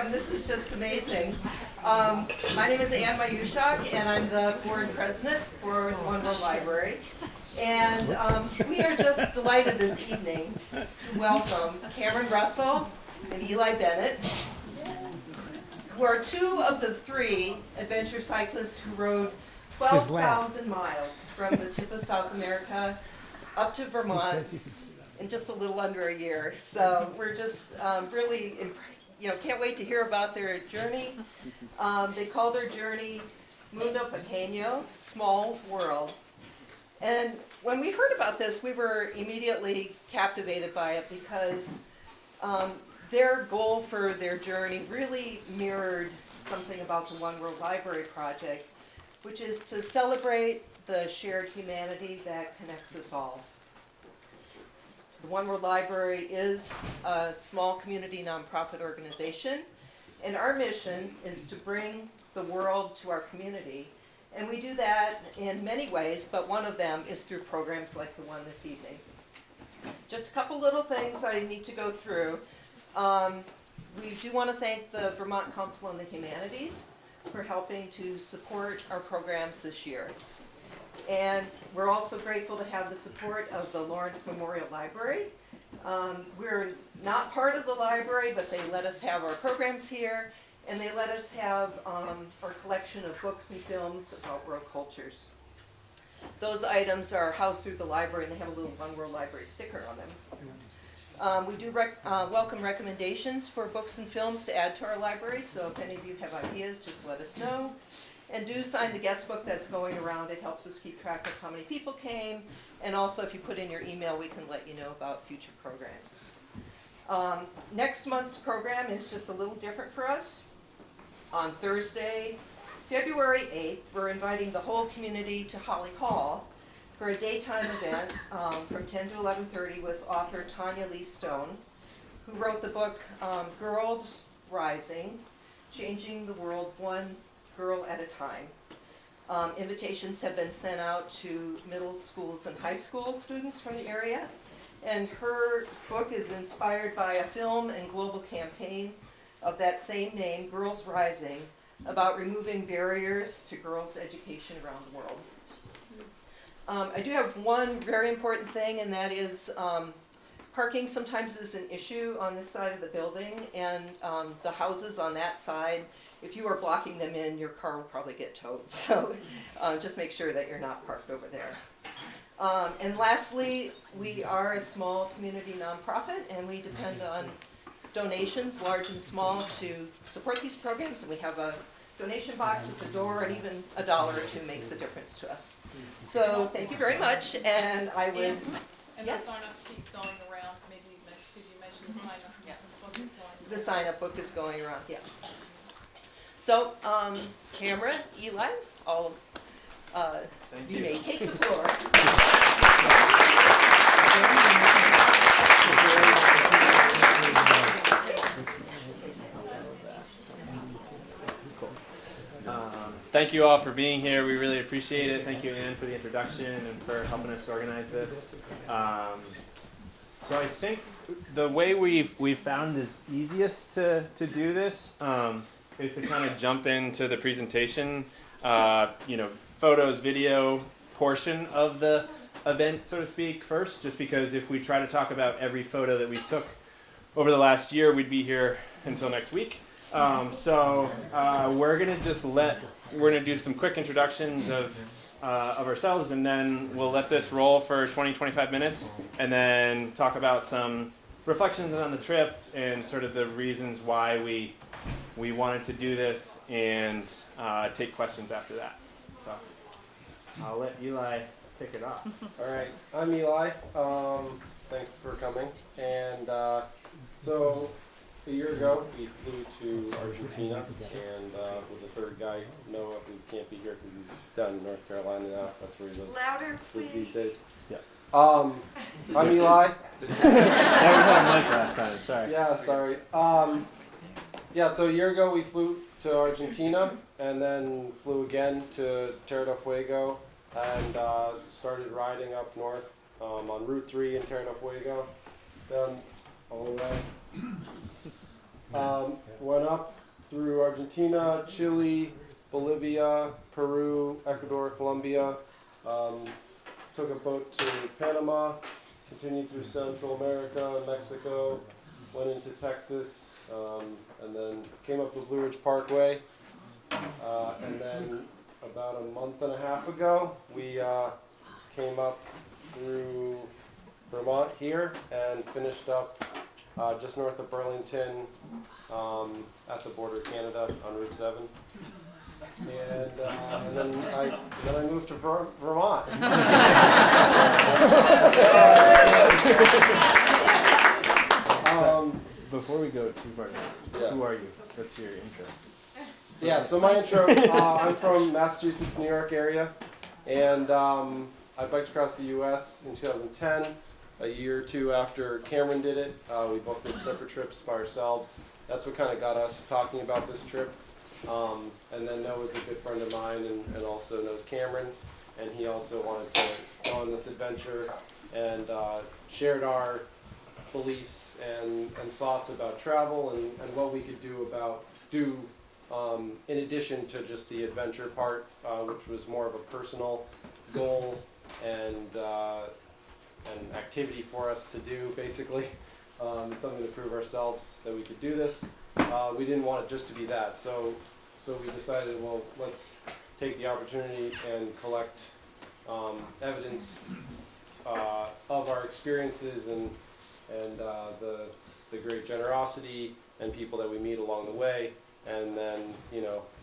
program. This is just amazing. My name is Ann Mayushak, and I'm the board president for One World Library. And we are just delighted this evening to welcome Cameron Russell and Eli Bennett, who are two of the three adventure cyclists who rode 12,000 miles from the tip of South America up to Vermont in just a little under a year. So we're just really, can't wait to hear about their journey. They call their journey Mundo Pequeño, Small World. And when we heard about this, we were immediately captivated by it because their goal for their journey really mirrored something about the One World Library project, which is to celebrate the shared humanity that connects us all. The One World Library is a small community nonprofit organization, and our mission is to bring the world to our community. And we do that in many ways, but one of them is through programs like the one this evening. Just a couple little things I need to go through. We do want to thank the Vermont Council on the Humanities for helping to support our programs this year. And we're also grateful to have the support of the Lawrence Memorial Library. We're not part of the library, but they let us have our programs here, and they let us have our collection of books and films about world cultures. Those items are housed through the library, and they have a little One World Library sticker on them. We do welcome recommendations for books and films to add to our library, so if any of you have ideas, just let us know. And do sign the guest book that's going around. It helps us keep track of how many people came, and also if you put in your email, we can let you know about future programs. Next month's program is just a little different for us. On Thursday, February 8th, we're inviting the whole community to Holly Hall for a daytime event from 10 to 11:30 with author Tanya Lee Stone, who wrote the book Girls Rising, Changing the World One Girl at a Time. Invitations have been sent out to middle schools and high school students from the area, and her book is inspired by a film and global campaign of that same name, Girls Rising, about removing barriers to girls' education around the world. I do have one very important thing, and that is parking sometimes is an issue on this side of the building, and the houses on that side, if you are blocking them in, your car will probably get towed. So just make sure that you're not parked over there. And lastly, we are a small community nonprofit, and we depend on donations, large and small, to support these programs. And we have a donation box at the door, and even $1 or $2 makes a difference to us. So thank you very much, and I would... And yes? the sign-up keep going around. Maybe did you mention the sign-up? Yeah. Book is going The sign-up book is going around, yeah. So, Cameron, Eli, you may take the floor. Thank you all for being here. We really appreciate it. Thank you, Ann, for the introduction and for helping us organize this. So I think the way we've found is easiest to do this is to kind of jump into the presentation, photos, video portion of the event, so to speak, first, just because if we try to talk about every photo that we took over the last year, we'd be here until next week. We're going to do some quick introductions of ourselves, and then we'll let this roll for 20-25 minutes, and then talk about some reflections on the trip and sort of the reasons why we wanted to do this, and take questions after that. So I'll let Eli kick it off. All right, I'm Eli. Thanks for coming. And so a year ago, we flew to Argentina, and with the third guy, Noah, who can't be here because he's down in North Carolina now. That's where he lives. Louder, Lives these please. days. Yeah. I'm Eli. Yeah, we had Mike last time. Sorry. Yeah, sorry. So a year ago, we flew to Argentina, and then flew again to Terra del Fuego, and started riding up north on Route 3 in Terra del Fuego, down all the way. Went up through Argentina, Chile, Bolivia, Peru, Ecuador, Colombia. Took a boat to Panama, continued through Central America, Mexico, went into Texas, and then came up the Blue Ridge Parkway. And then about a month and a half ago, we came up through Vermont here and finished up just north of Burlington at the border of Canada on Route 7. And then I moved to Vermont. Before we go too far, Yeah. who are you? What's your intro? Yeah, so my intro, I'm from Massachusetts, New York area, and I biked across the U.S. in 2010, a year or two after Cameron did it. We both did separate trips by ourselves. That's what kind of got us talking about this trip. And then Noah's a good friend of mine and also knows Cameron, and he also wanted to go on this adventure and shared our beliefs and thoughts about travel and what we could do in addition to just the adventure part, which was more of a personal goal and activity for us to do, basically. Something to prove ourselves that we could do this. We didn't want it just to be that, so we decided, well, let's take the opportunity and collect evidence of our experiences and the great generosity and people that we meet along the way. And then,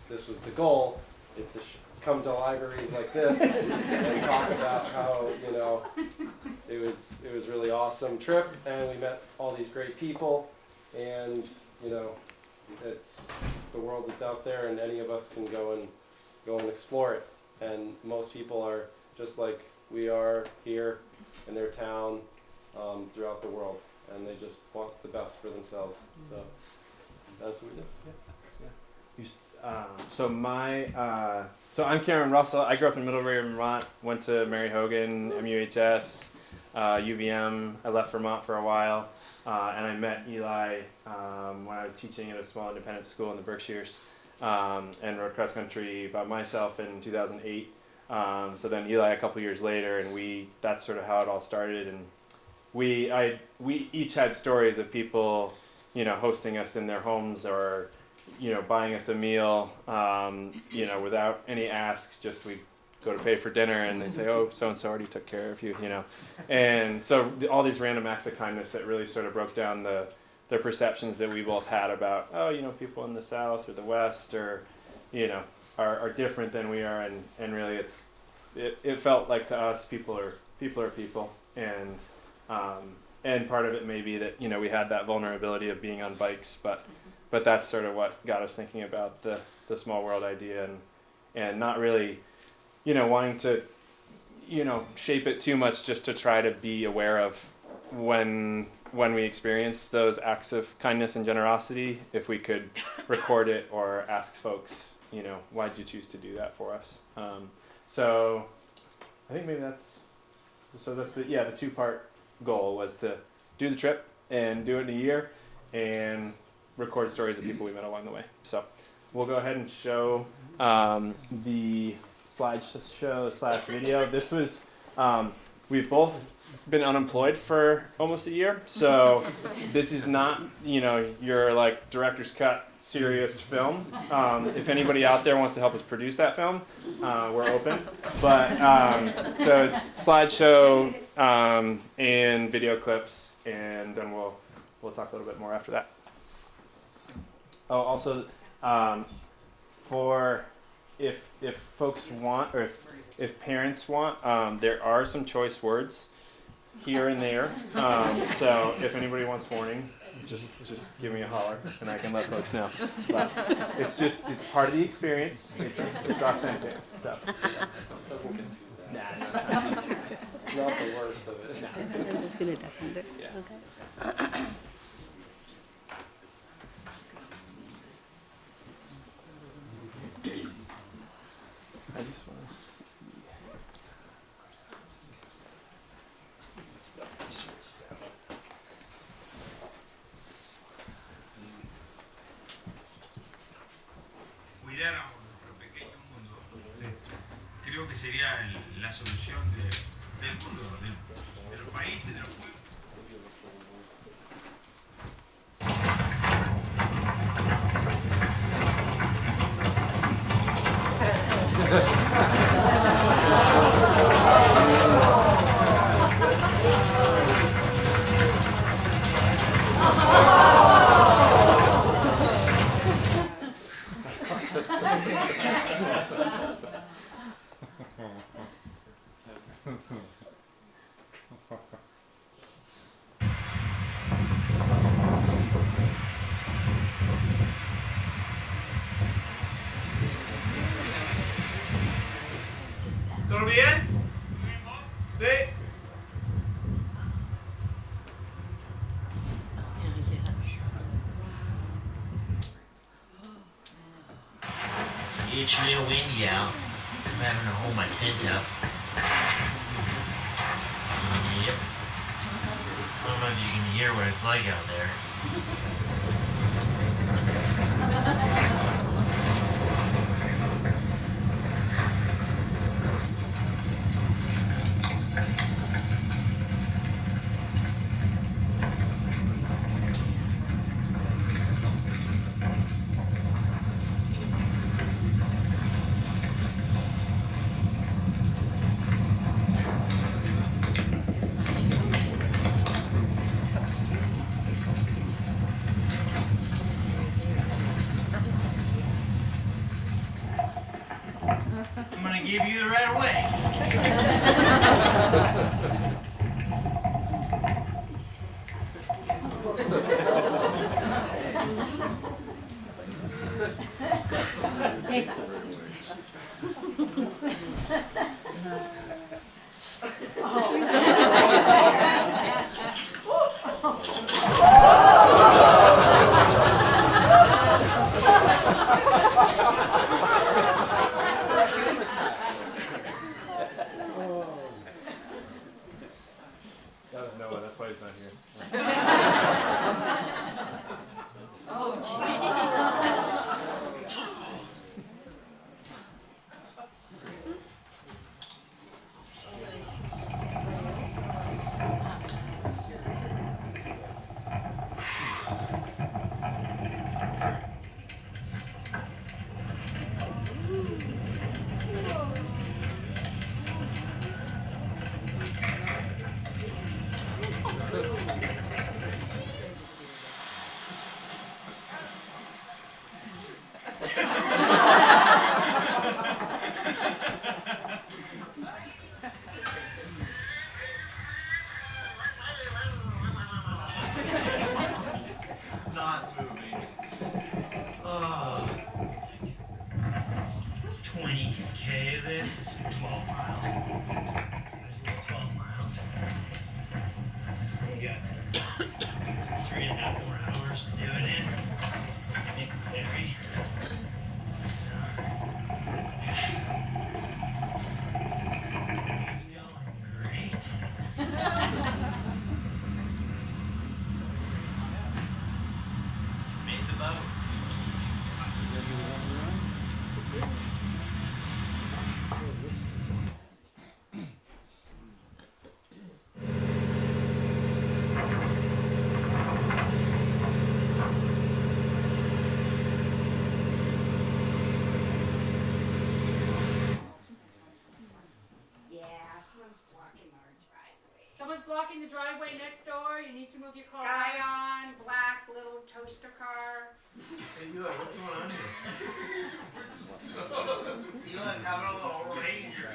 this was the goal, is to come to libraries like this and talk about how, it was really awesome trip, and we met all these great people, and, it's the world is out there, and any of us can go and explore it. And most people are just like we are here in their town, throughout the world, and they just want the best for themselves. So that's what we do. So I'm Cameron Russell. I grew up in Middlebury, Vermont. Went to Mary Hogan, MUHS, UVM. I left Vermont for a while, and I met Eli when I was teaching at a small independent school in the Berkshires, and rode cross country by myself in 2008. So then Eli a couple years later, and that's sort of how it all started. And we each had stories of people, hosting us in their homes or, buying us a meal, without any asks. Just we'd go to pay for dinner, and they'd say, "Oh, so and so already took care of you," And so all these random acts of kindness that really sort of broke down the perceptions that we both had about, people in the South or the West or, are different than we are, and really it felt like to us people are people, and part of it may be that we had that vulnerability of being on bikes, but that's sort of what got us thinking about the small world idea, and not really wanting to shape it too much, just to try to be aware of when we experience those acts of kindness and generosity, if we could record it or ask folks, why'd you choose to do that for us? So I think maybe that's the two-part goal was to do the trip and do it in a year and record stories of people we met along the way. So we'll go ahead and show the slideshow/video. This was, we've both been unemployed for almost a year, so this is not, your like director's cut serious film. If anybody out there wants to help us produce that film, we're open. But so it's slideshow and video clips, and then we'll talk a little bit more after that. Oh, also, for if folks want, or if parents want, there are some choice words here and there. So if anybody wants warning, just give me a holler, and I can let folks know. But it's part of the experience. It's authentic. So Doesn't get too bad. Not the worst of it. I'm just gonna duck under. Yeah. Okay. I just want creo que sería la solución del mundo, de los países, de los pueblos. ¿Todo bien? ¿Sí? It's real windy out. I'm having to hold my tent up. Yep. I don't know if you can hear what it's like out there. I'm gonna give you the right away. That was Noah, that's why he's not here. Not moving. Oh. 20K of this is 12 miles. 12 miles. We got 3.5 more hours doing it. Make a ferry. It's going great. Made the boat. Yeah, someone's blocking our driveway. Someone's blocking the driveway next door, you need to move your car. Scion, black little toaster car. Hey, Eli, what's going on here? Eli's having a little ranger.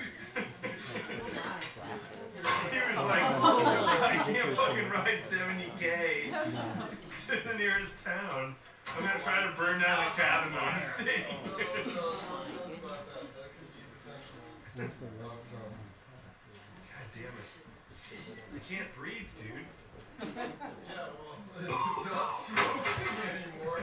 He was like, I can't fucking ride 70K to the nearest town. I'm gonna try to burn down the cabin that I'm staying. God damn it. I can't breathe, dude. Yeah, well, it's not smoking anymore.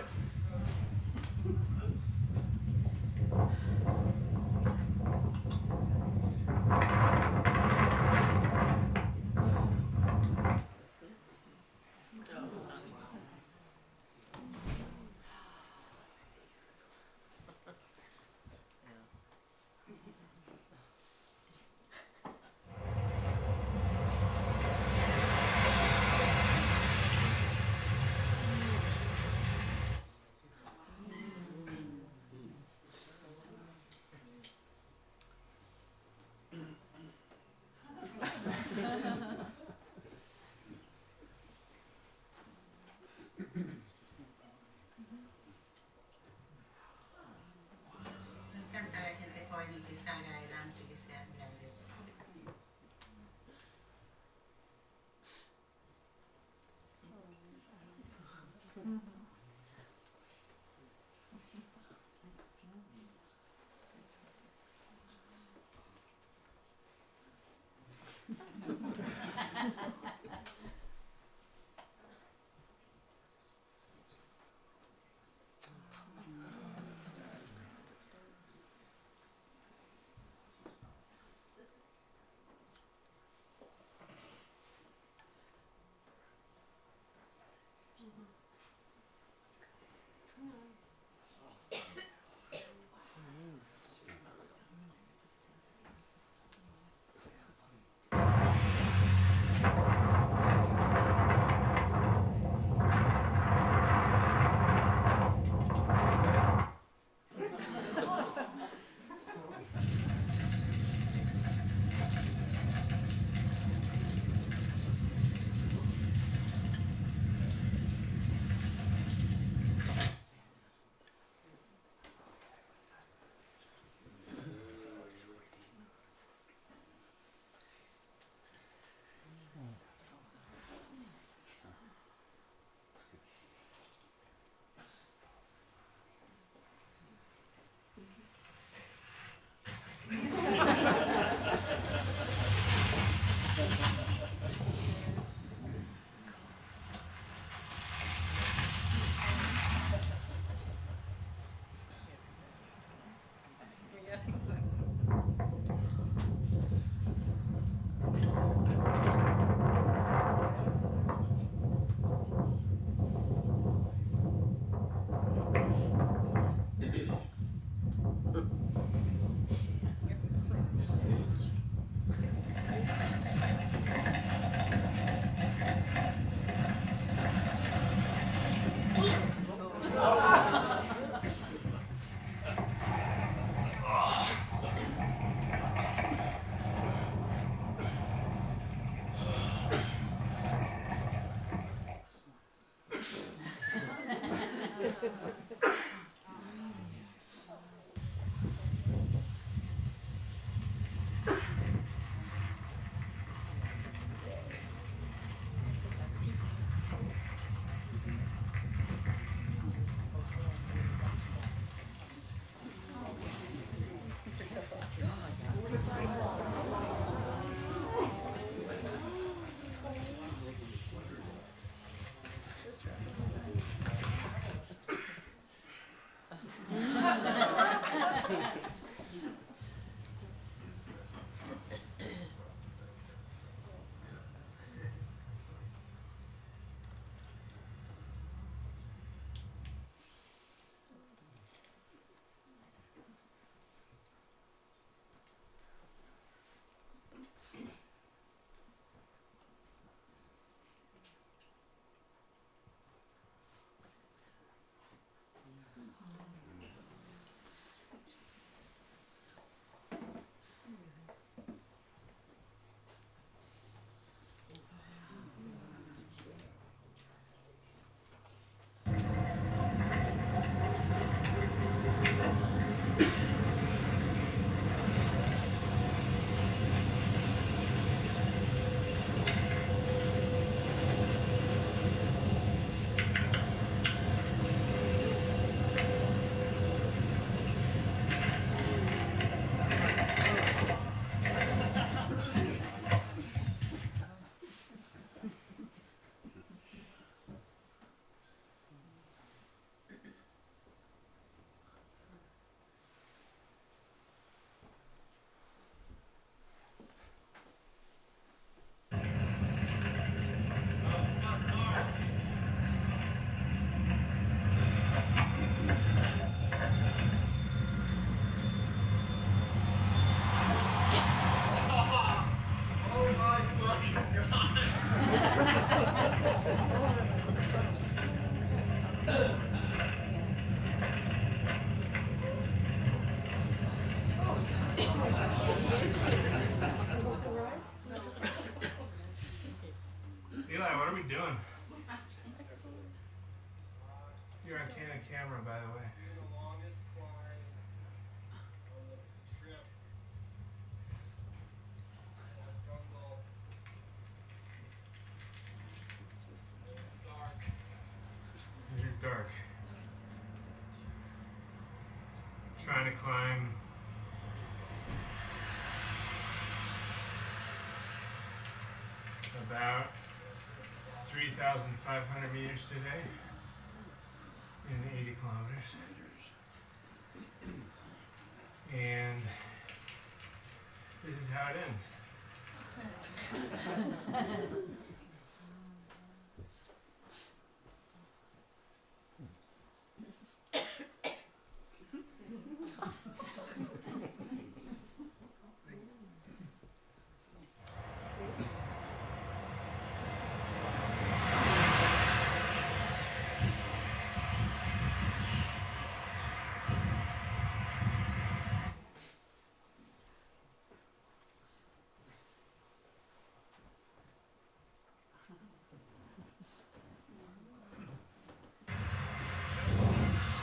Eli, what are we doing? You're on candid camera, by the way. The longest climb on the trip. Jungle. It's dark. It is dark. Trying to climb about 3,500 meters today in 80 kilometers. And this is how it ends.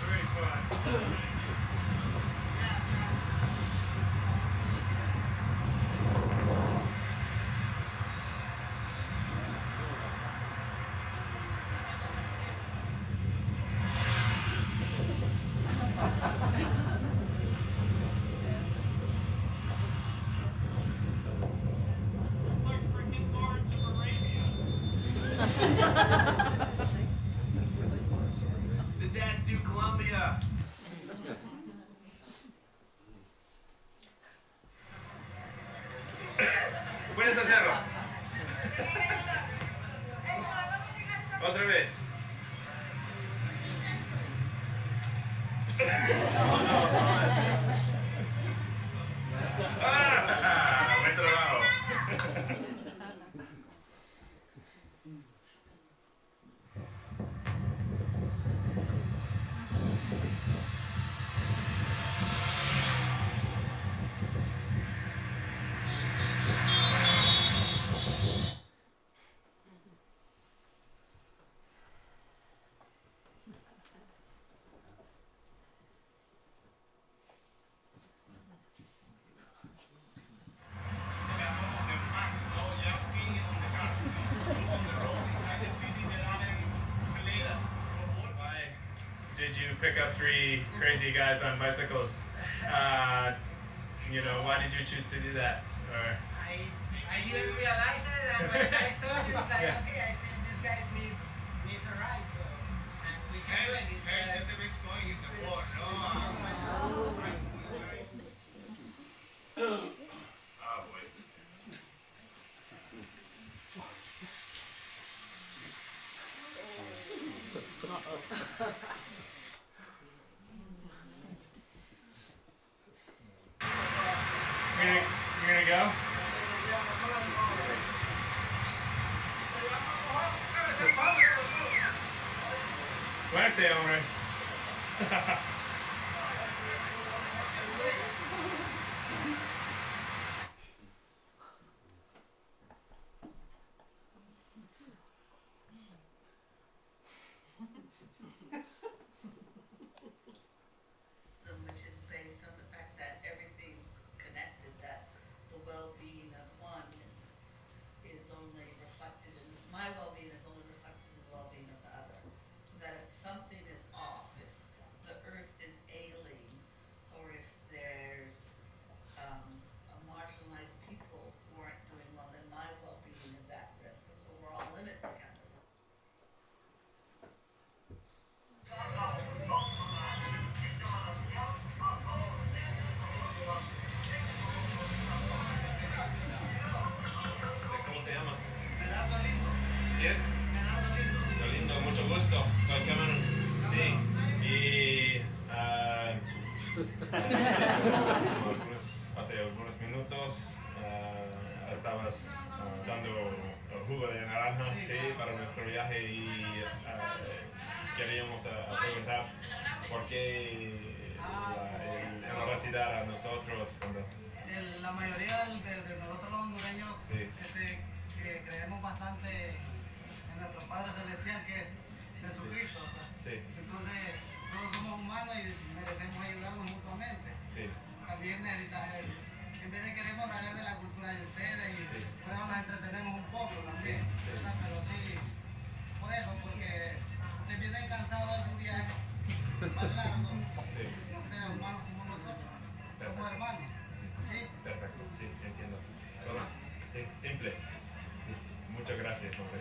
Very fun. The dads do Colombia. ¿Puedes hacerlo? Otra vez. ¡Ah! Buen trabajo. Why did you pick up 3 crazy guys on bicycles? You know, why did you choose to do that? Or I didn't realize it, and when I saw it, it's like, Yeah. okay, I think this guy needs a ride, so and we can do it. It's, You're gonna go? Suerte, hombre. which is based on the fact that everything's connected, that the well-being of one is only reflected in, my well-being is only reflected in the well-being of the other. So that if something is off, if the earth is ailing, or if there's a marginalized people who aren't doing well, then my well-being is at risk. And so we're all in it together. ¿Cómo te llamas? Medardo Lindo. ¿Yes? Medardo Lindo. Lindo, mucho gusto. Soy Cameron. Sí. Y hace algunos minutos estabas dando jugo de naranja, sí, para nuestro viaje y queríamos preguntar por qué la universidad a nosotros cuando La mayoría de nosotros los hondureños sí. Que creemos bastante en nuestro Padre Celestial, que es Jesucristo. Sí. Entonces, todos somos humanos y merecemos ayudarnos mutuamente. Sí. También en vez de queremos saber de la cultura de ustedes y Sí. por eso nos entretenemos un poco también, Sí. ¿verdad? Pero sí, por eso, porque ustedes vienen cansados de su viaje más largo, Sí. ser humanos como nosotros, somos hermanos. ¿Sí? Perfecto, sí, entiendo. Solo, sí, simple. Sí. Muchas gracias, hombre.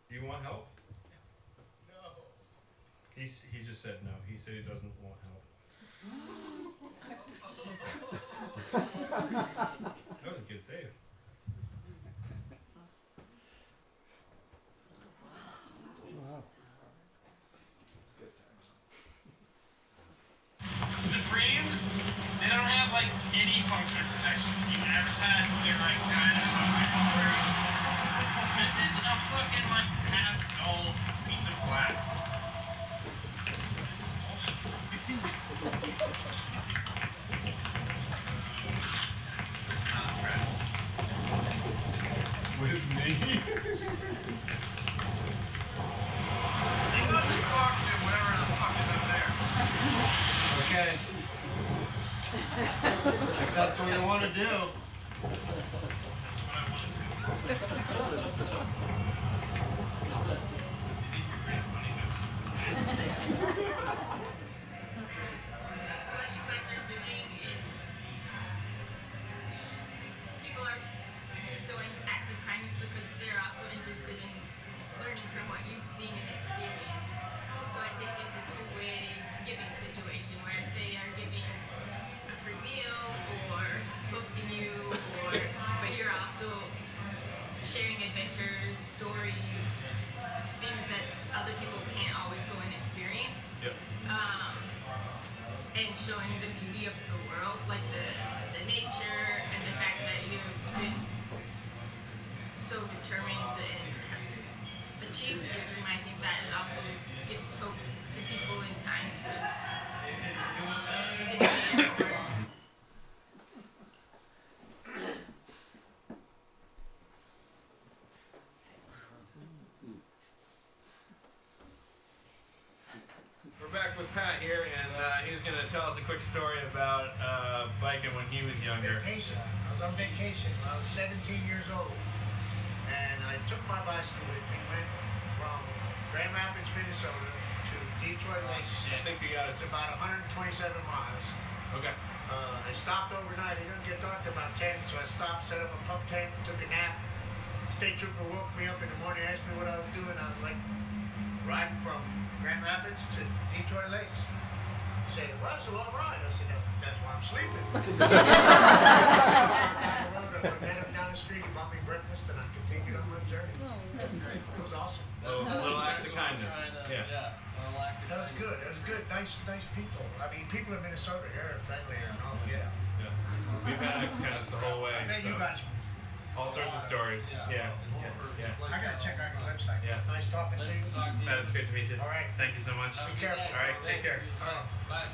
Do you want help? No. He just said no. He said he doesn't want help. That was a good save. Supremes, they don't have like any puncture protection. You can advertise that they're like kind of This is a fucking like half gold piece of glass. This is bullshit. Not impressed. With me? Think about this box and whatever the fuck is up there. Okay. If that's what you want to do. What you guys are doing is people are bestowing acts of kindness because they're also interested in learning from what you've seen and experienced. So I think it's a two-way giving situation, whereas they are giving a free meal or hosting you, but you're also sharing adventures, stories, things that other people can't always go and experience. Yep. And showing the beauty of the world, like the nature and the fact that you've been so determined and have achieved your dream. I think that it also gives hope to people in times of despair or We're back with Pat here, and he's going to tell us a quick story about biking when he was younger. Vacation. I was on vacation when I was 17 years old. And I took my bicycle with me, went from Grand Rapids, Minnesota to Detroit Lake. I think we got it. It's about 127 miles. Okay. I stopped overnight. It didn't get dark till about 10, so I stopped, set up a pump tank, took a nap. State trooper woke me up in the morning, asked me what I was doing. I was like, riding from Grand Rapids to Detroit Lakes. He said, well, it's a long ride. I said, no, that's why I'm sleeping. Down the road, I met him down the street, he bought me breakfast, and I continued on my journey. That's great. It was awesome. Little acts of kindness. Yeah. Little acts of That was kindness. good. That was good. Nice people. I mean, people in Minnesota, they're friendlier and all. Yeah. Yeah. We've had acts of kindness the whole way. I bet you so. guys. All sorts of stories. Yeah. It's like, I gotta check out your website. Yeah. Nice talking to nice you. to talk to you. Pat, it's great to meet you. All right. Thank you so much. Have a Be good careful. day. All right, take care. All right, bye.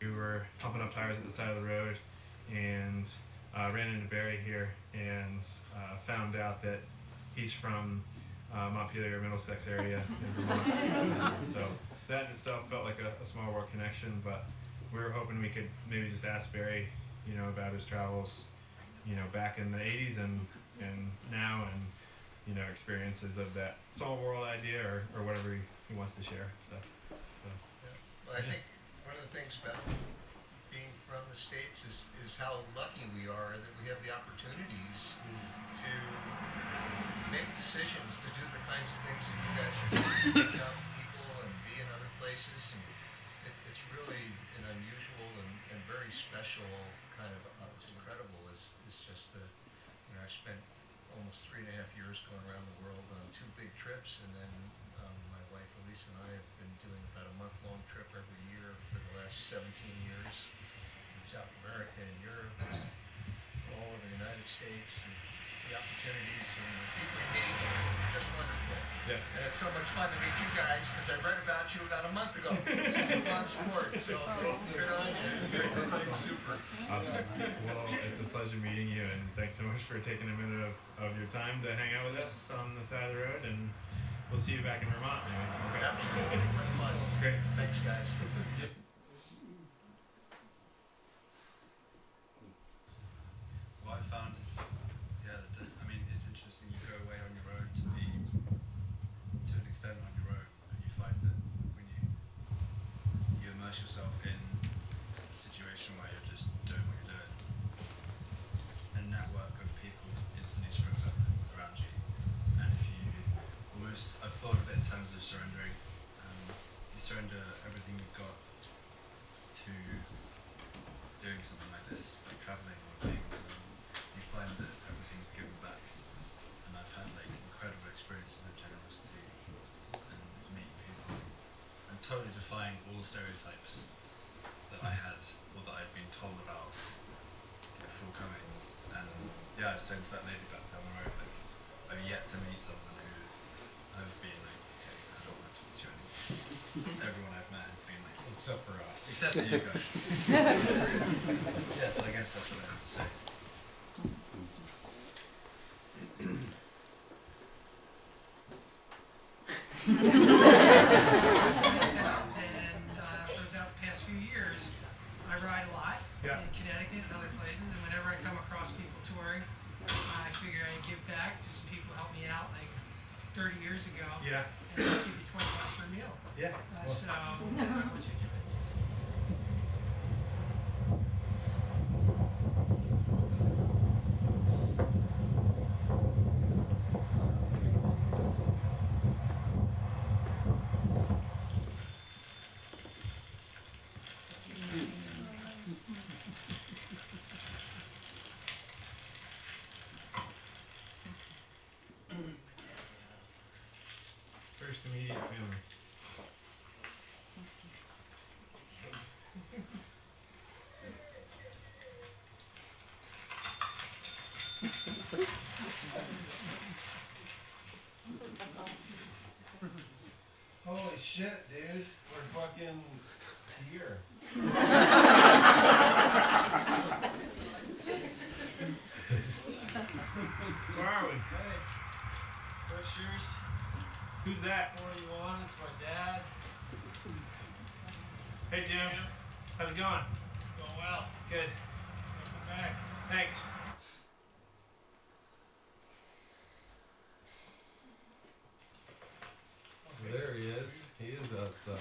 We were pumping up tires at the side of the road and ran into Barry here and found out that he's from Montpelier, Middlesex area in Vermont. So that in itself felt like a small world connection, but we were hoping we could maybe just ask Barry, you know, about his travels, you know, back in the 80s and now, and, you know, experiences of that small world idea or whatever he wants to share. So. Well, I think one of the things about being from the States is how lucky we are that we have the opportunities to make decisions to do the kinds of things that you guys are doing, to reach out to people and be in other places. And it's really an unusual and very special kind of, it's incredible. It's just that, you know, I've spent almost 3.5 years going around the world on 2 big trips, and then my wife Elise and I have been doing about a month-long trip every year for the last 17 years. And South America and Europe, all over the United States, and the opportunities and the people you meet are just wonderful. Yeah. And it's so much fun to meet you guys because I read about you about a month ago on sports. So good on you. You're doing super. Awesome. Well, it's a pleasure meeting you, and thanks so much for taking a minute of your time to hang out with us on the side of the road, and we'll see you back in Vermont. Maybe. Okay. Absolutely. Fun. Great. Thanks, guys. What I found is, I mean, it's interesting. You go away on your own to an extent on your own, and you find that when you immerse yourself in a situation where you're just doing what you're doing, a network of people instantly springs up around you. And if you I've thought of it in terms of surrendering. You surrender everything you've got to doing something like this, like traveling or being, you find that everything's given back. And I've had like incredible experiences of generosity and meeting people and totally defying all the stereotypes that I had or that I'd been told about before coming. And yeah, I was saying to that lady back down the road, like, I've yet to meet someone who I've been like, okay, I don't want to talk to you anymore. Everyone I've met has been like, Except for us. except for you guys. Yeah, so I guess that's what I have to say. And for about the past few years, I ride a lot in Connecticut and other places, and whenever I come across people touring, I figure I'd give back to some people who helped me out like 30 years ago. Yeah. And just give you $20 for a meal. Yeah. So, I want you to do it. First immediate family. Holy shit, dude. We're fucking here. Where are we? Hey, what's yours? Who's that? 41, it's my dad. Hey, Jim. How's it going? Going well. Good. Welcome back. Thanks. There he is. He is outside.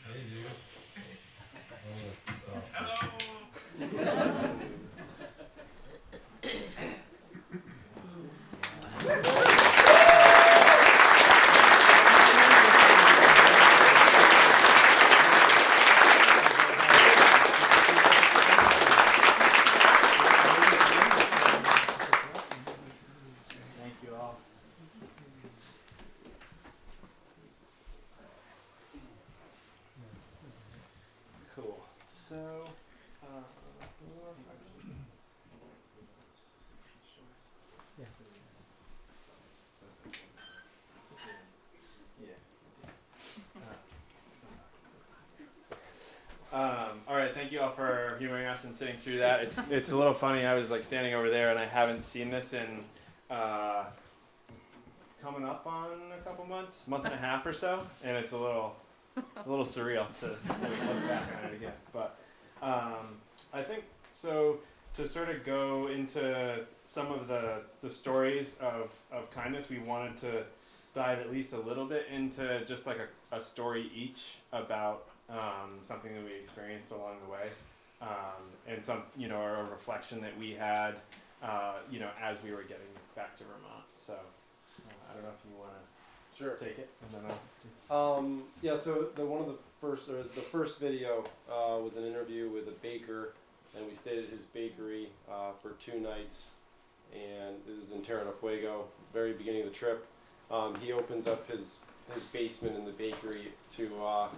Hey, dude. Oh, stop. Thank you all. Cool. So, all right, thank you all for humoring us and sitting through that. It's a little funny. I was like standing over there, and I haven't seen this in coming up on a couple months, month and a half or so, and it's a little surreal to look back on it again. But I think so. To sort of go into some of the stories of kindness, we wanted to dive at least a little bit into just like a story each about something that we experienced along the way, and some, a reflection that we had, as we were getting back to Vermont. So I don't know if you want to Sure. take it, and then Yeah, so the first video was an interview with a baker, and we stayed at his bakery for 2 nights, and it was in Terra del Fuego, very beginning of the trip. He opens up his basement in the bakery to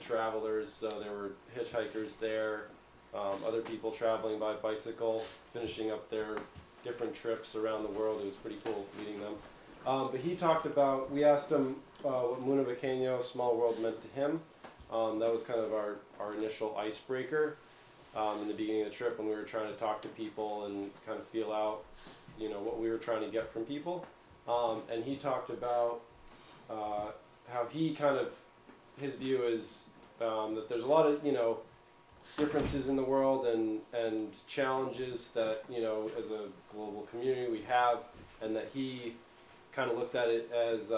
travelers, so there were hitchhikers there, other people traveling by bicycle, finishing up their different trips around the world. It was pretty cool meeting them. But he talked about, we asked him what Mundo Pequeño, Small World, meant to him. That was kind of our initial icebreaker in the beginning of the trip when we were trying to talk to people and kind of feel out, what we were trying to get from people. And he talked about how he kind of, his view is that there's a lot of, differences in the world and challenges that, as a global community we have, and that he kind of looks at it as,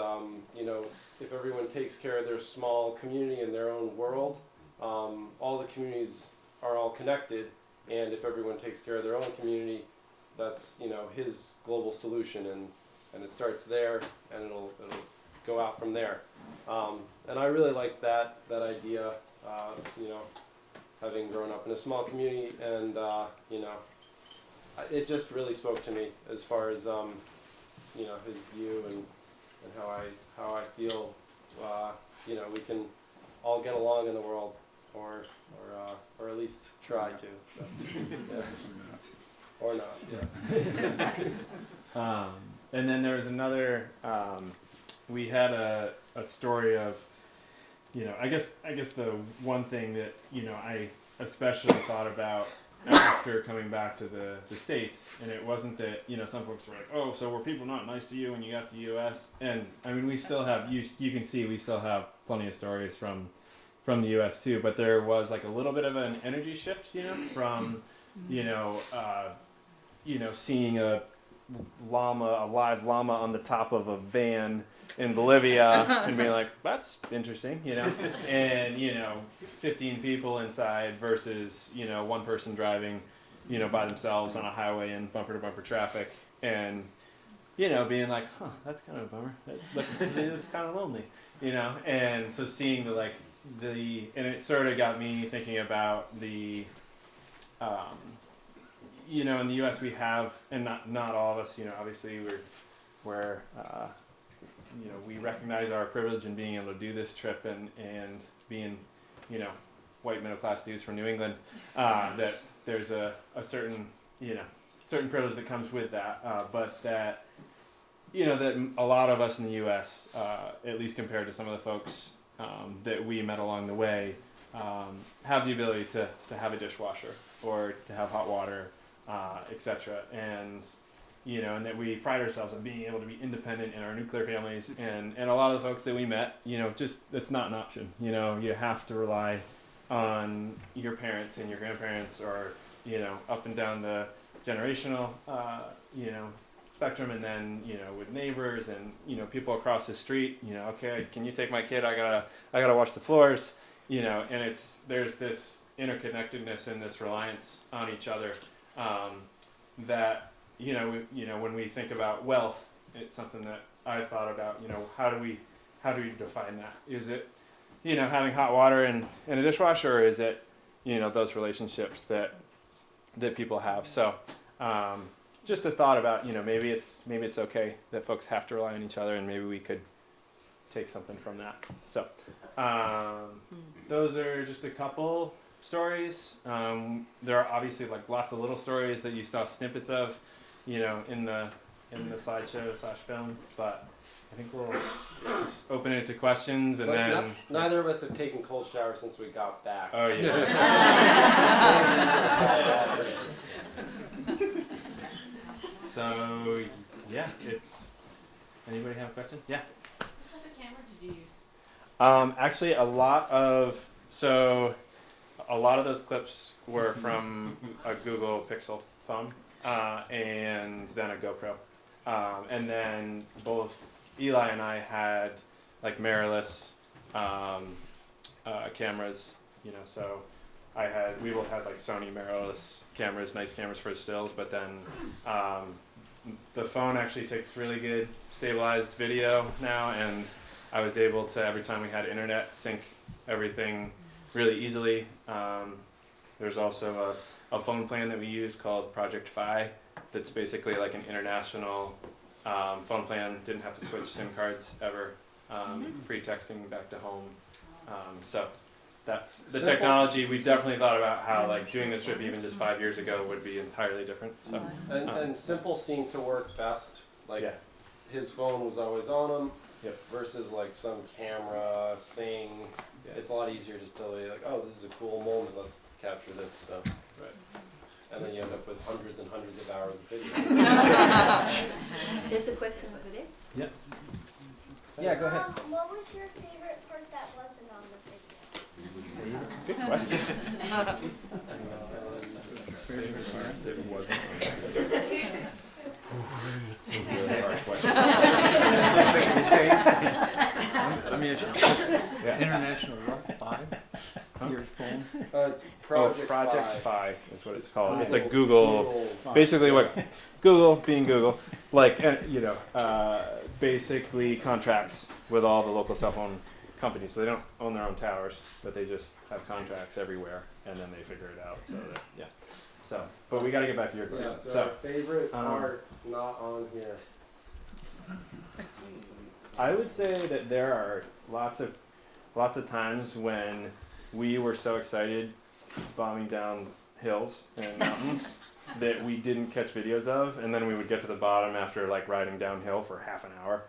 if everyone takes care of their small community in their own world, all the communities are all connected, and if everyone takes care of their own community, that's, his global solution, and it starts there, and it'll go out from there. And I really like that idea, having grown up in a small community, and, it just really spoke to me as far as, his view and how I feel, we can all get along in the world, or at least try to, so, yeah. Or not, yeah. and then there was another, we had a story of, I guess the one thing that, I especially thought about after coming back to the States, and it wasn't that, some folks were like, oh, so were people not nice to you when you got to the U.S.? And, I mean, we still have, you can see we still have plenty of stories from the U.S. too, but there was like a little bit of an energy shift, from, seeing a live llama on the top of a van in Bolivia and being like, that's interesting, and 15 people inside versus one person driving by themselves on a highway in bumper to bumper traffic, and being like, huh, that's kind of a bummer, it's kind of lonely, and so seeing and it sort of got me thinking about the in the U.S. we have, and not all of us, obviously we're we recognize our privilege in being able to do this trip and being, white middle class dudes from New England, that there's a certain, certain privilege that comes with that, but that, that a lot of us in the U.S., at least compared to some of the folks that we met along the way, have the ability to have a dishwasher or to have hot water, etc. And and that we pride ourselves on being able to be independent in our nuclear families, and a lot of the folks that we met, just it's not an option. You have to rely on your parents and your grandparents, or up and down the generational spectrum, and then with neighbors and people across the street. Okay, can you take my kid? I gotta wash the floors. And there's this interconnectedness and this reliance on each other, that when we think about wealth, it's something that I've thought about. How do we define that? Is it having hot water and a dishwasher, or is it those relationships that people have? So just a thought about maybe it's okay that folks have to rely on each other, and maybe we could take something from that. So those are just a couple stories. There are obviously lots of little stories that you saw snippets of in the slideshow / film, but I think we'll just open it to questions, and then neither of us have taken cold showers since we got back. Oh yeah. So yeah, anybody have a question? Yeah. What type of camera did you use? Actually, a lot of those clips were from a Google Pixel phone, and then a GoPro, and then both Eli and I had mirrorless cameras. So we both had Sony mirrorless cameras, nice cameras for stills, but then the phone actually takes really good stabilized video now, and I was able to, every time we had internet, sync everything really easily. There's also a phone plan that we use called Project Fi that's basically like an international phone plan. Didn't have to switch SIM cards ever. Free texting back to home. So that's the Simple. technology. We definitely thought about how like doing this trip even just 5 years ago would be entirely different. So And simple seemed to work best. Like yeah. his phone was always on him. Yep. Versus like some camera thing. Yeah. It's a lot easier to still be like, oh, this is a cool moment. Let's capture this. So. Right. And then you end up with hundreds and hundreds of hours of video. There's a question over there. Yeah. Yeah, go ahead. What was your favorite part that wasn't on the video? Good question. Favorite part that wasn't. That's a really hard question. Let me ask you. Yeah. International what? 5? Your phone? It's Project Fi is what it's called. It's a Google Google, basically what Google, being Google, like basically contracts with all the local cell phone companies. So they don't own their own towers, but they just have contracts everywhere, and then they figure it out. So that, yeah. So, but we got to get back to your question. Yeah, so favorite part not on here. I would say that there are lots of times when we were so excited bombing down hills and mountains that we didn't catch videos of, and then we would get to the bottom after like riding downhill for half an hour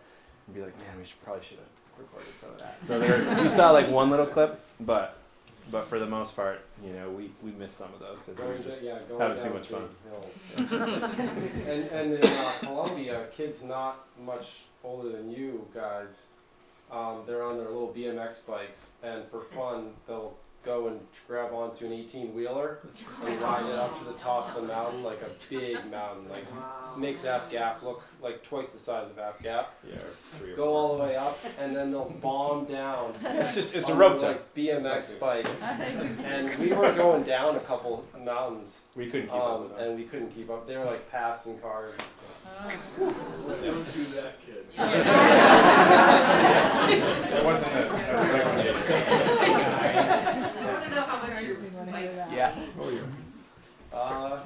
and be like, man, we probably should have recorded some of that. So there, we saw like one little clip, but for the most part, we missed some of those because we were just having too much fun. And in Colombia, kids not much older than you guys, they're on their little BMX bikes, and for fun, they'll go and grab onto an 18-wheeler and ride it up to the top of the mountain, like a big mountain, like makes App Gap look like twice the size of App Gap. Yeah, 3 or 4. Go all the way up, and then they'll bomb down. It's a on rope their, type. like BMX bikes, and we were going down a couple mountains. We couldn't keep up with them. And we couldn't keep up. They were like passing cars. Don't do that, kid. It wasn't a recommendation. I want to know how much your bikes weigh. Yeah.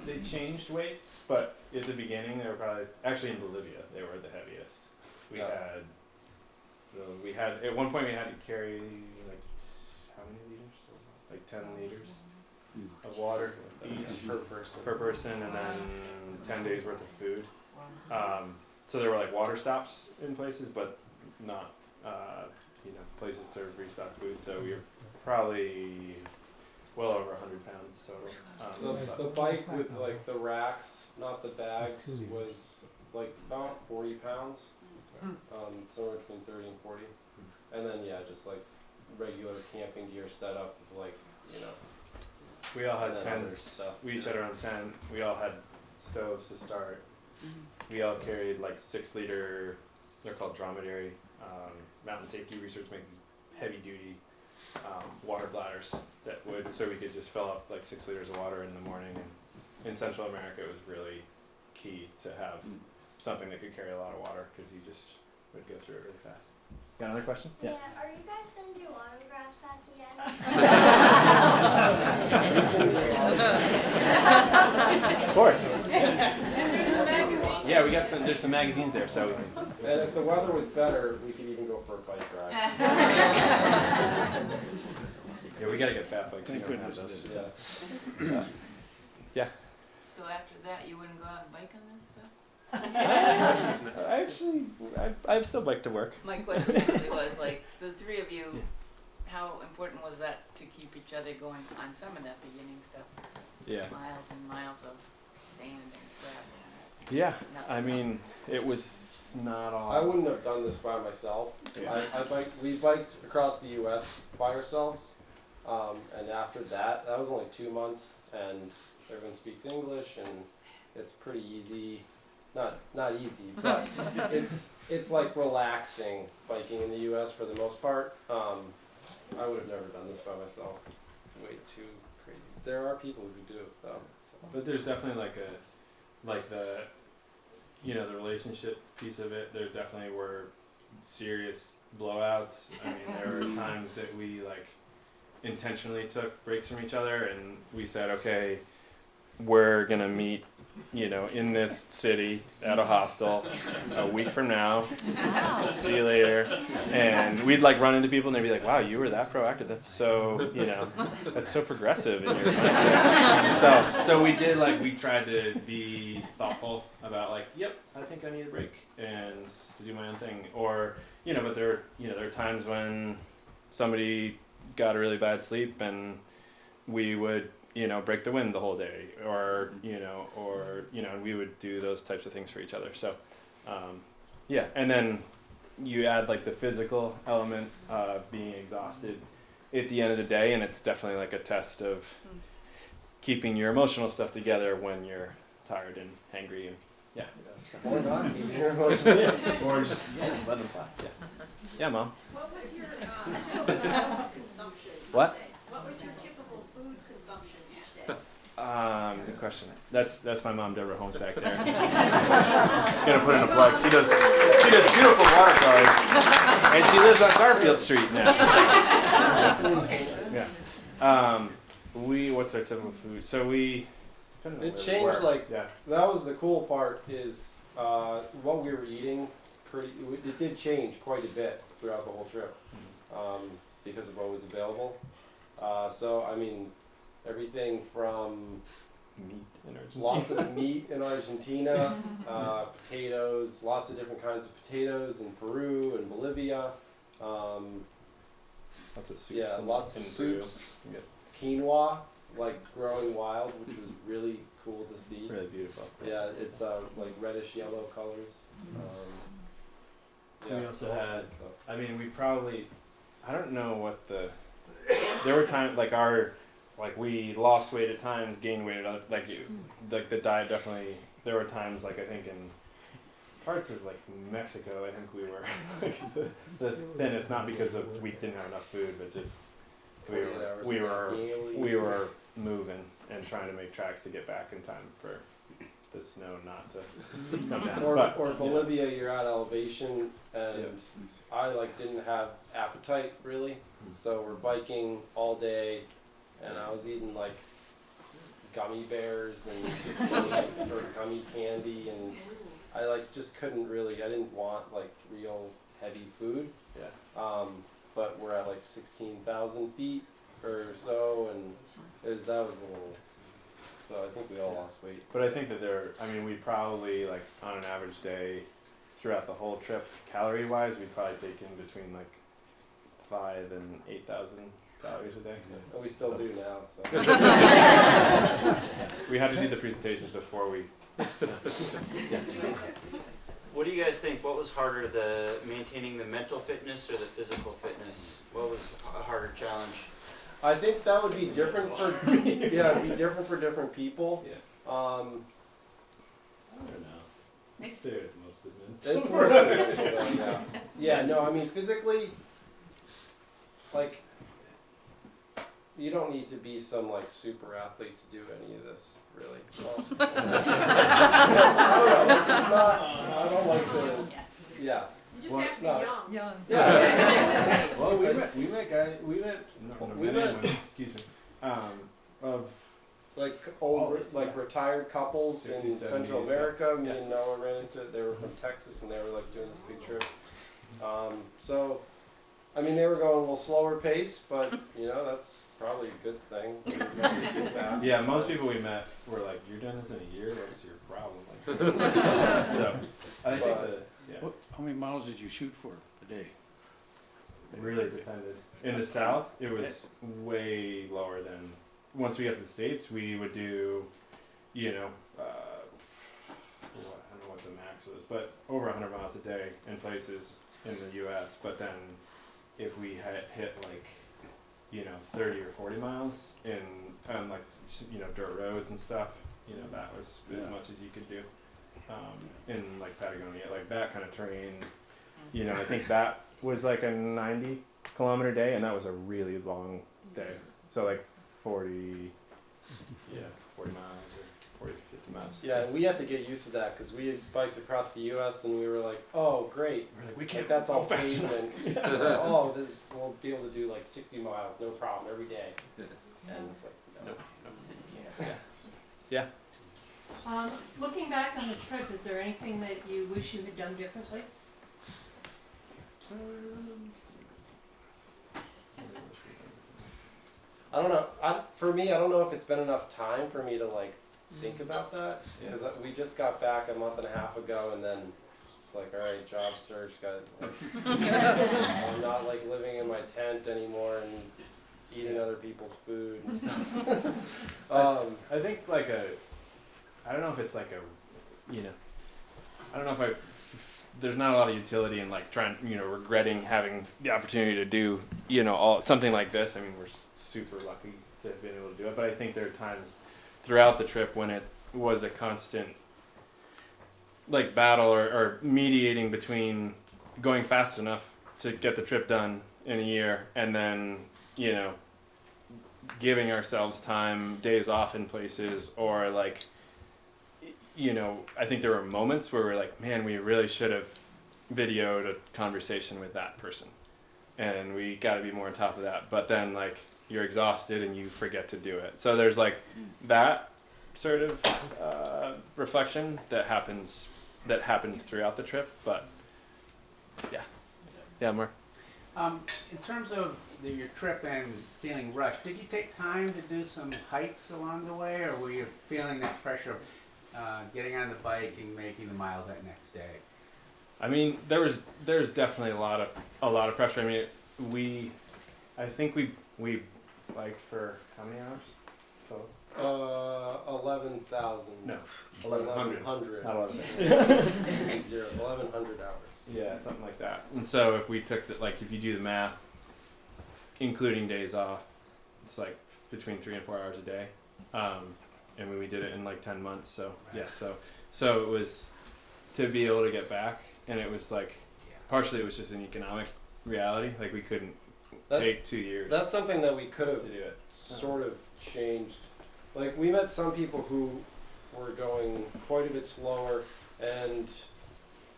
They changed weights, but at the beginning they were probably actually in Bolivia they were the heaviest. We had at one point we had to carry like how many liters? Like 10 liters of water each per person, and then 10 days worth of food. So there were like water stops in places, but not places to restock food. So we were probably well over 100 pounds total. The bike with like the racks, not the bags, was like about 40 pounds. Somewhere between 30 and 40. And then just like regular camping gear setup of like, We all had and then other tents. stuff, We each had our own tent. We all had stoves to start. We all carried like 6-liter, they're called dromedary. Mountain Safety Research makes these heavy duty water bladders so we could just fill up like 6 liters of water in the morning. And in Central America, it was really key to have something that could carry a lot of water because you just would go through it really fast. Got another question? Yeah. Are you guys going to do autographs at the end? Of course. Yeah, we got there's some magazines there, so we can. And if the weather was better, we could even go for a bike ride. Yeah, we gotta get fat bikes. Thank We don't have goodness those. it is. Yeah. So after that, you wouldn't go out and bike on this stuff? I've still biked to work. My question really was like, the three of you, how important was that to keep each other going on some of that beginning stuff? Yeah. Miles and miles of sand and gravel. Yeah, I mean, it was not all. I wouldn't have done this by myself. Yeah. We biked across the U.S. by ourselves, and after that was only 2 months, and everyone speaks English, and it's pretty easy. Not easy, but it's like relaxing biking in the U.S. for the most part. I would have never done this by myself. It's way too crazy. There are people who do it though. But there's definitely the the relationship piece of it. There definitely were serious blowouts. I mean, there were times that we like intentionally took breaks from each other, and we said, okay, we're gonna meet, you know, in this city at a hostel a week from now. See you later. And we'd like run into people and they'd be like, wow, you were that proactive. That's so, you know, that's so progressive in your so we did like, we tried to be thoughtful about like, yep, I think I need a break and to do my own thing. Or, you know, but there are times when somebody got a really bad sleep and we would, you know, break the wind the whole day, or we would do those types of things for each other. So, yeah, and then you add like the physical element, being exhausted at the end of the day, and it's definitely like a test of keeping your emotional stuff together when you're tired and hangry, and yeah. Or not keeping your emotions. Or just let them fly. Yeah. Yeah, Mom. What was your typical consumption each What? day? What was your typical food consumption each day? Good question. That's my mom, Deborah Holmes, back there. Gonna put in a plug. She does beautiful watercolors, and she lives on Garfield Street now. Yeah. What's our typical food? So it changed. Like that was the cool part is what we were eating. It did change quite a bit throughout the whole trip because of what was available. So I mean. Everything from meat in Argentina. Lots of meat in Argentina, potatoes, lots of different kinds of potatoes in Peru and Bolivia. Lots of soups. Yeah, lots of soups. Quinoa, like growing wild, which was really cool to see. Really beautiful. Yeah, it's like reddish yellow colors. Yeah, we also had. I mean, I don't know what there were times like we lost weight at times, gained weight at other, like the diet definitely. There were times like I think in parts of like Mexico, I think we were like the thinnest, not because we didn't have enough food, but just we were moving and trying to make tracks to get back in time for the snow not to come down. Or Bolivia, you're at elevation, and I didn't have appetite really, so we're biking all day. And I was eating like gummy bears and or gummy candy, and I just couldn't really. I didn't want real heavy food. Yeah. But we're at 16,000 feet or so, and that was a little. So I think we all lost weight. But I think that we probably on an average day, throughout the whole trip, calorie wise, we'd probably take in between 5,000 and 8,000. calories a day. And we still do now, so. We had to do the presentations before we. What do you guys think? What was harder, maintaining the mental fitness or the physical fitness? What was a harder challenge? I think that would be different it'd be different for different people. Yeah. I don't know. I'd say it's mostly mental. It's mostly mental, yeah. Yeah, no, I mean physically, you don't need to be some super athlete to do any of this, really. Well, I don't know. It's not. I don't like to. Yeah. You just have to be young. Young. Yeah. Well, we met. Excuse me. Of old retired couples 60, in 70, Central America. Me yeah. and Noah ran into. They were from Texas, and they were doing this big trip. So. I mean, they were going a little slower pace, but that's probably a good thing. Too fast yeah, most people we met were like, "You're doing this in a year? What's your problem?" So, I think how many miles did you shoot for a day? It really depended. In the South, it was way lower than. Once we got to the States, we would do, I don't know what the max was, but over 100 miles a day in places in the U.S. But then, if we had hit 30 or 40 miles in dirt roads and stuff, that was as much as you could do in Patagonia, that kind of terrain. I think that was a 90-kilometer day, and that was a really long day. So 40 miles or 40 to 50 miles. Yeah, and we had to get used to that because we had biked across the U.S. and we were like, oh, great. We're like, we can't That's all go fast paved enough. and oh, we'll be able to do like 60 miles, no problem, every day. And it's like, no, you can't. Yeah. Looking back on the trip, is there anything that you wish you had done differently? I don't know. For me, I don't know if it's been enough time for me to like think about that because we just got back a month and a half ago, and then it's like, all right, job search. I'm not like living in my tent anymore and eating other people's food and stuff. I think like I don't know if it's like I don't know if there's not a lot of utility in like trying, regretting having the opportunity to do, something like this. I mean, we're super lucky to have been able to do it, but I think there are times throughout the trip when it was a constant like battle or mediating between going fast enough to get the trip done in a year and then, giving ourselves time, days off in places, or like, I think there were moments where we're like, man, we really should have videoed a conversation with that person. And we got to be more on top of that. But then, like, you're exhausted and you forget to do it. So there's, like, that sort of reflection that happened throughout the trip. But, yeah. Yeah, Mark? In terms of your trip and feeling rushed, did you take time to do some hikes along the way, or were you feeling that pressure of getting on the bike and making the miles that next day? I mean, there's definitely a lot of pressure. I mean, I think we biked for how many hours? Total? 11,000. No, 1,100. Not 11. 1,100 hours. Yeah, something like that. And so if we took if you do the math, including days off, it's like between 3 and 4 hours a day. And we did it in like 10 months. So yeah, so it was to be able to get back, and it was like partially it was just an economic reality. Like we couldn't take 2 years. That's something that we could have to do it. sort of changed. Like we met some people who were going quite a bit slower and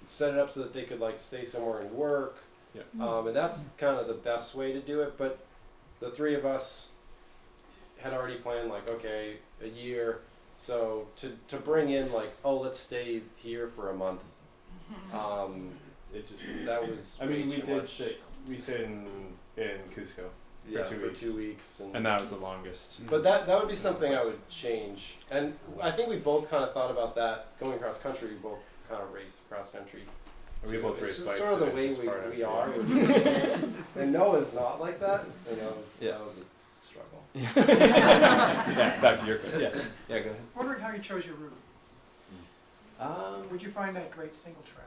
set it up so that they could like stay somewhere and work. Yeah. And that's kind of the best way to do it. But the three of us had already planned like, okay, a year. So to bring in like, oh, let's stay here for a month. It just that was. I mean, way too much. We stayed in Cusco for 2 weeks. And that was the longest. But that would be something I would change. And I think we both kind of thought about that going across country. We both kind of raced cross country. We both it's raced bikes. Sort of the way we are. And Noah's not like that. And that was a struggle. Yeah, back to your question. Yeah, go ahead. Wondering how you chose your route. Would you find that great single track?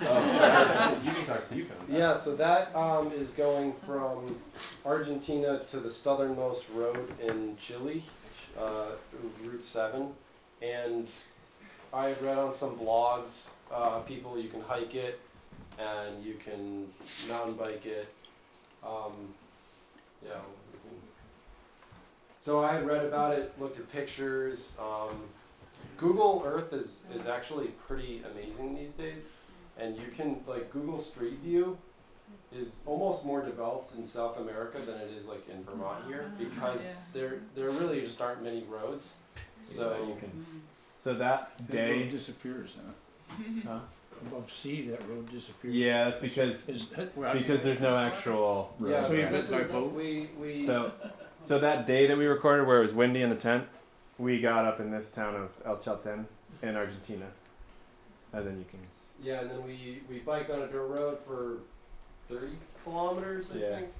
You can talk. You found that. Yeah, so that is going from Argentina to the southernmost road in Chile, Route 7, and I read on some blogs, people you can hike it, and you can mountain bike it. So I had read about it, looked at pictures. Google Earth is actually pretty amazing these days. And you can, like, Google Street View is almost more developed in South America than it is, like, in Vermont here, because there really just aren't many roads. So you can. So that day road disappears, huh? Above sea, that road disappears. Yeah, that's because there's no actual road. Yeah, So you missed by boat? So that day that we recorded, where it was windy in the tent, we got up in this town of El Chalten in Argentina, and then you can. Yeah, and then we biked on a dirt road for 30 kilometers, I think.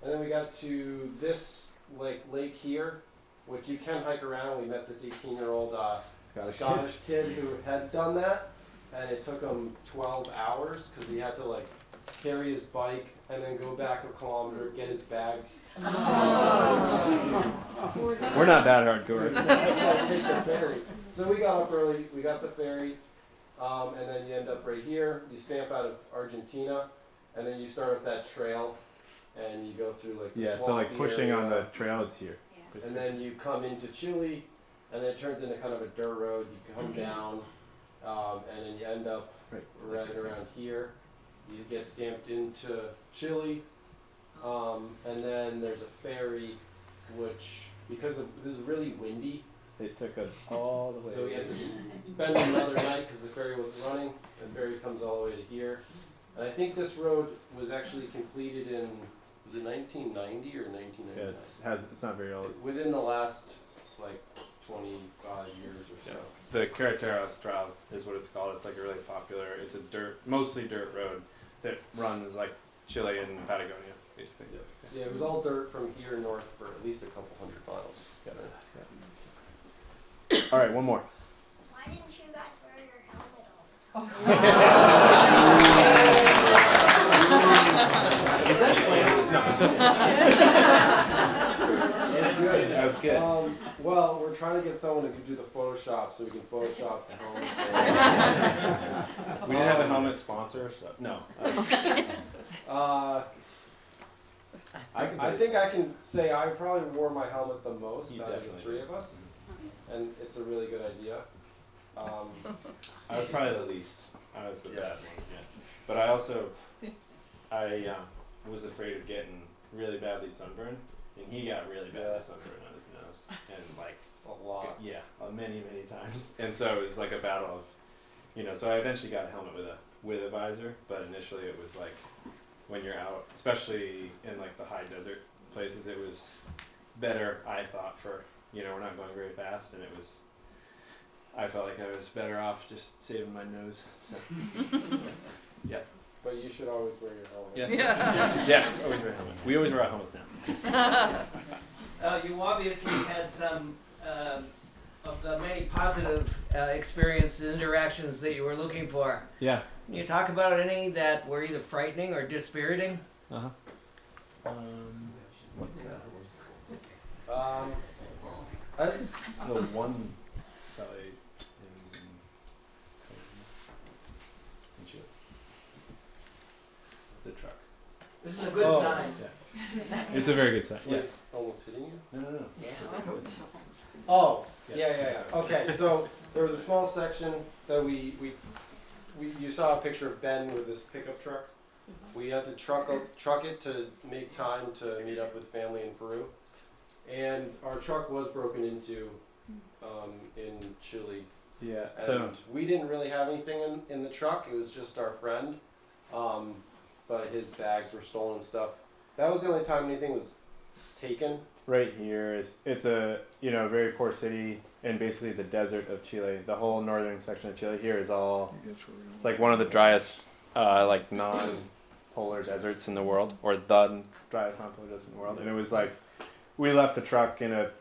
And then we got to this lake here, which you can hike around. We met this 18-year-old Scottish kid who had done that, and it took him 12 hours because he had to like carry his bike and then go back a kilometer, get his bags. We're not that hardcore. Take the ferry. So we got up early. We got the ferry. And then you end up right here. You stamp out of Argentina, and then you start up that trail, and you go through like the so like pushing on the trail is here. And then you come into Chile, and then it turns into kind of a dirt road. You come down, and then you end up right around here. You get stamped into Chile, and then there's a ferry, which because this is really windy. It took us all the way. So we had to spend another night because the ferry wasn't running. The ferry comes all the way to here. And I think this road was actually completed in, was it 1990 or 1999? Yeah, it's not very old. Within the last, like, 25 years or so. The Carretera Austral is what it's called. It's like a really popular, it's a mostly dirt road that runs like Chile and Patagonia, basically. Yeah, it was all dirt from here north for at least a couple 100 miles. Yeah. All right, one more. Why didn't you guys wear your helmet all the time? Is that planned? That was good. Well, we're trying to get someone who can do the Photoshop so we can Photoshop the helmets. We didn't have a helmet sponsor, so no. I think I can say I probably wore my helmet the most You out of the definitely three of us, and it's a really good idea. I was probably the least. I was the bad one, yeah. But I also, was afraid of getting really badly sunburned, and he got really badly sunburned on his nose, and like a lot. Yeah, many times. And so it was like a battle of, so I eventually got a helmet with a visor, but initially it was like when you're out, especially in like the high desert places, it was better, I thought, for, we're not going very fast, and I felt like I was better off just saving my nose. So, yeah. But you should always wear your helmet. Yes. Yeah, always wear a helmet. We always wear our helmets now. You obviously had some of the many positive experiences, interactions that you were looking for. Yeah. Can you talk about any that were either frightening or dispiriting? Uh-huh. The one fella in Chile. The truck. This is a good sign. Yeah. It's a very good sign. Yes. Almost hitting you? No. Yeah. Oh, yeah. Okay, so there was a small section that you saw a picture of Ben with this pickup truck. We had to truck it to make time to meet up with family in Peru. And our truck was broken into in Chile. Yeah. And we didn't really have anything in the truck. It was just our friend. But his bags were stolen and stuff. That was the only time anything was taken. Right here it's a very poor city in basically the desert of Chile. The whole northern section of Chile here is all it's like one of the driest like non-polar deserts in the world, or the driest non-polar desert in the world. And it was like we left the truck in a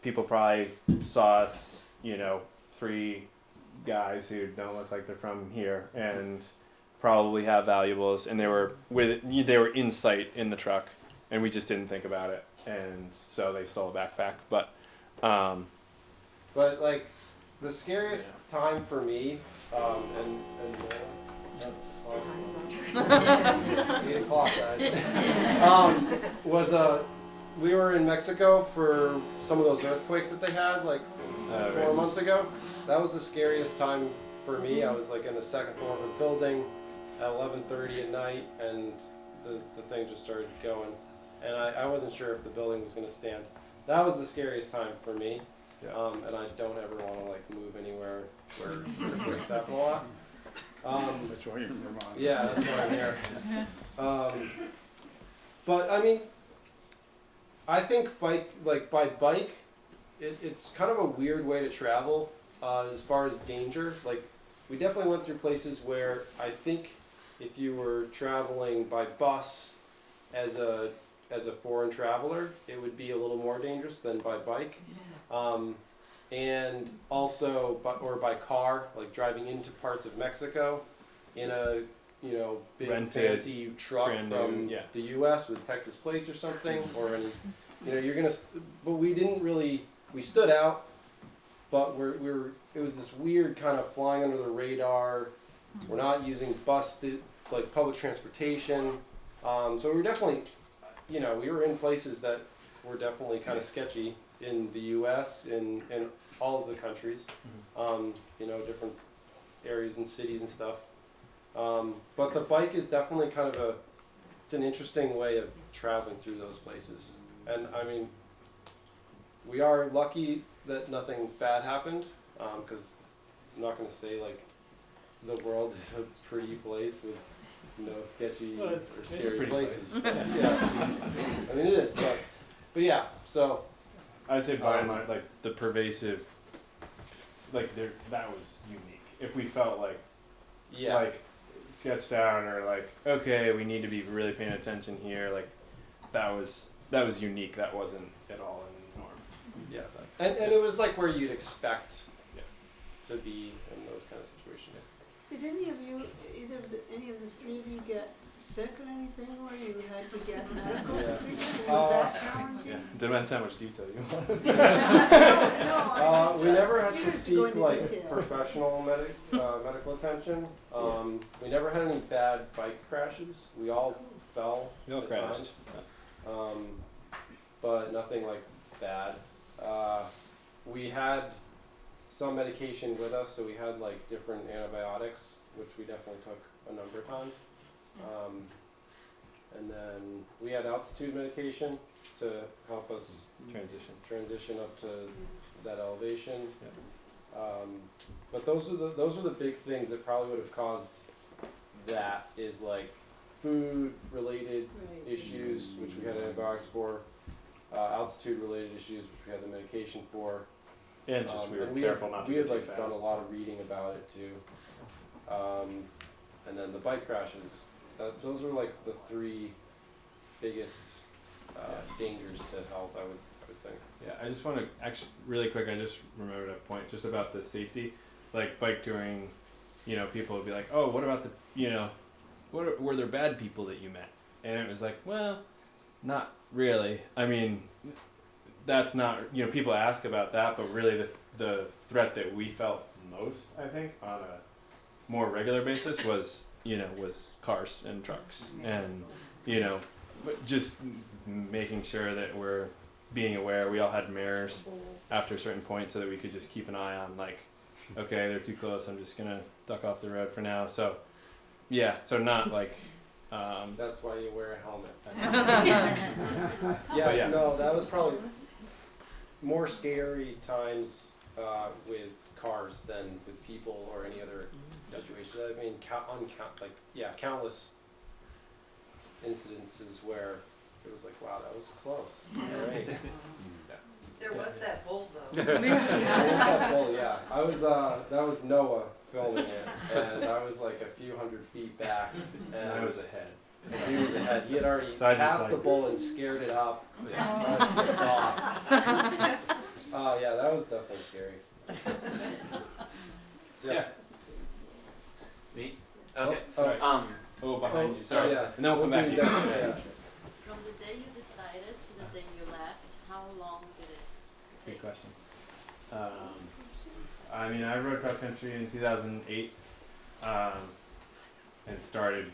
people probably saw us 3 guys who don't look like they're from here and probably have valuables, and they were in sight in the truck, and we just didn't think about it. And so they stole a backpack, but like the scariest time for me, 8 o'clock, guys. Was we were in Mexico for some of those earthquakes that they had 4 months ago. That was the scariest time for me. I was like in the second floor of a building at 11:30 at night, and the thing just started going. And I wasn't sure if the building was going to stand. That was the scariest time for me. Yeah. And I don't ever want to move anywhere where earthquakes happen a lot. That's why you're in Vermont. Yeah, that's why I'm here. But I mean, I think by bike, it's kind of a weird way to travel as far as danger. Like, we definitely went through places where I think if you were traveling by bus as a foreign traveler, it would be a little more dangerous than by bike. And also by car, like driving into parts of Mexico in a big Rented, fancy truck from the U.S. with Texas plates or something, or you're gonna. But we didn't really. We stood out, but it was this weird kind of flying under the radar. We're not using public transportation, so we were definitely, we were in places that were definitely kind of sketchy. in the U.S., in all of the countries, you know, different areas and cities and stuff. But the bike is definitely kind of it's an interesting way of traveling through those places. And I mean, we are lucky that nothing bad happened, because I'm not going to say like the world is a pretty place with no sketchy or scary places. Yeah, I mean it is, but yeah. So I'd say by and large, like the pervasive, like that was unique. If we felt like, like sketched out or like, okay, we need to be really paying attention here, like that was unique. That wasn't at all in the norm. Yeah, and it was like where you'd expect to be in those kind of situations. Did any of you, any of the three of you get sick or anything where you had to get medical treatment? Was that challenging? Yeah, depends how much detail you want. We never had to seek like professional medical attention. We never had any bad bike crashes. We all fell at times, but nothing like bad. We had some medication with us, so we had like different antibiotics, which we definitely took a number of times. And then we had altitude medication to help us transition up to that elevation. But those are the big things that probably would have caused that, is like food related issues, which we had antibiotics for, altitude related issues, which we had the medication for. And just we were careful not to go too like fast. done a lot of reading about it too. And then the bike crashes, those are like the three biggest dangers to health, I would think. Yeah, I just want to actually really quick. I just remembered a point just about the safety, like bike touring. You know, people would be like, "Oh, what about the were there bad people that you met?" And it was like, well, not really. I mean, that's not, people ask about that, but really the threat that we felt most, I think, on a more regular basis was cars and trucks, and but just making sure that we're being aware. We all had mirrors after a certain point so that we could just keep an eye on, like, okay, they're too close, I'm just gonna duck off the road for now. So yeah, so not like that's why you wear a helmet. Yeah, no, that was probably more scary times with cars than with people or any other situation. I mean, countless incidences where it was like, wow, that was close. All right. There was that bull though. There was that bull, yeah. I was that was Noah filming it, and I was like a few hundred feet back, and I was ahead. He was ahead. He had already So passed the bull and scared it up. I was pissed off. Yeah, that was definitely scary. Yes. Me? Okay. Sorry. Behind you. Sorry. Yeah. And then we'll come back to you. From the day you decided to the day you left, how long did it take? Good question. I mean, I rode cross country in 2008, and started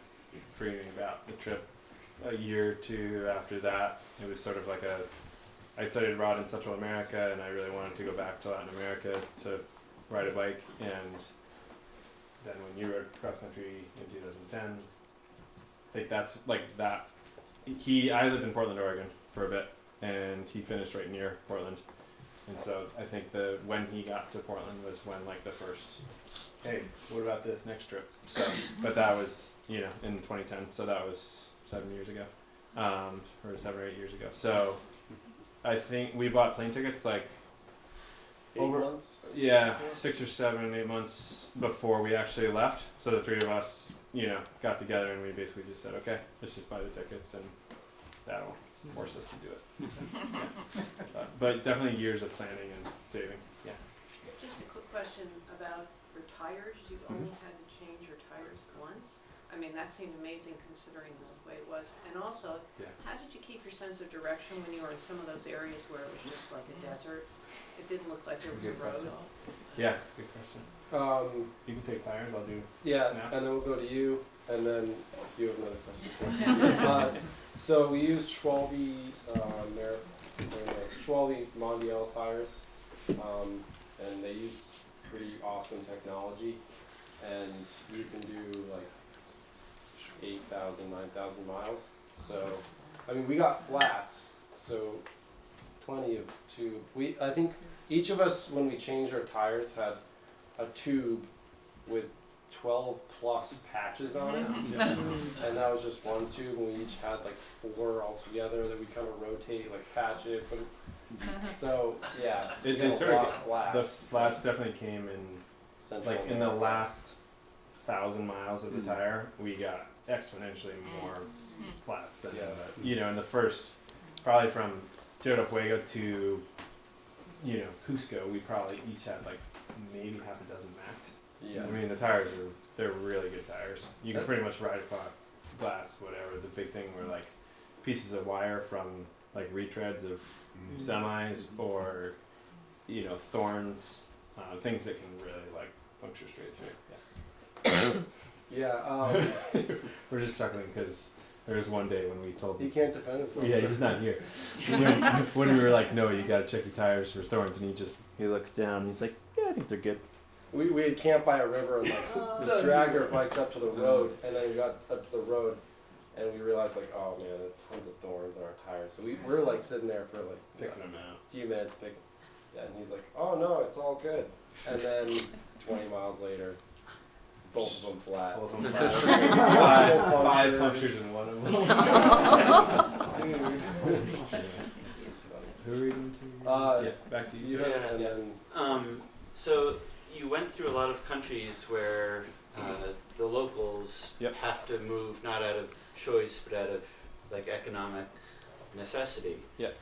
dreaming about the trip a year or two after that. It was sort of like I studied abroad in Central America, and I really wanted to go back to Latin America to ride a bike. And then when you rode cross country in 2010, I think that's like that. I lived in Portland, Oregon for a bit, and he finished right near Portland. And so I think when he got to Portland was when like the first, hey, what about this next trip? So, but that was, in 2010, so that was 7 years ago, or 7 or 8 years ago. So I think we bought plane tickets like 8 months? Yeah, 6 or 7, 8 months before we actually left. So the three of us, got together and we basically just said, okay, let's just buy the tickets, and that'll force us to do it. But definitely years of planning and saving. Yeah. Just a quick question about your tires. You only had to change your tires once. I mean, that seemed amazing considering the way it was. And also, how did you keep your sense of direction when you were in some of those areas where it was just like a desert? It didn't look like there was a road. Yeah, good question. You can take tires, I'll do naps. And then we'll go to you, and then you have another question. So we used Schwalbe Schwalbe Mondial tires, and they use pretty awesome technology, and you can do like 8,000, 9,000 miles. So, I mean, we got flats, so plenty of tube. I think each of us, when we changed our tires, had a tube with 12 plus patches on it, and that was just one tube, and we each had like 4 altogether that we kind of rotate, like patch it, put it. So yeah, It sort of, the flats definitely came in, Central like in the last 1,000 miles of the tire, we got exponentially more flats than you know, in the first, probably from Tierra del Fuego to, you know, Cusco, we probably each had like maybe half a dozen max. Yeah. I mean, the tires they're really good tires. You can pretty much ride across glass, whatever. The big thing were like pieces of wire from like retreads of semis, or, you know, thorns, things that can really like puncture straight through. Yeah. We're just chuckling because there was one day when we told him he can't defend himself. Yeah, he's not here. when we were like, no, you got to check your tires for thorns, and he looks down and he's like, yeah, I think they're good. We had camped by a river and like just dragged our bikes up to the road, and then we got up to the road and we realized like, oh man, there's tons of thorns on our tires. So we were like sitting there for like picking them out. A few minutes picking. Yeah, and he's like, oh no, it's all good. And then 20 miles later, both of them flat. Both of them flat. five punctures in one of them. Who are we going to? Yeah, back to you. So you went through a lot of countries where the locals have to move not out of choice but out of like economic necessity. Yeah.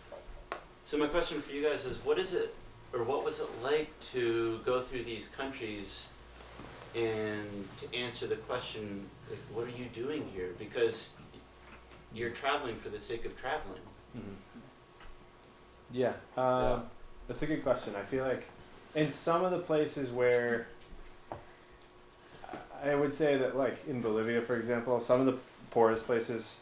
So my question for you guys is, what is it, or what was it like to go through these countries and to answer the question, like, what are you doing here? Because you're traveling for the sake of traveling. Yeah, that's a good question. I feel like in some of the places where I would say that, like in Bolivia, for example, some of the poorest places,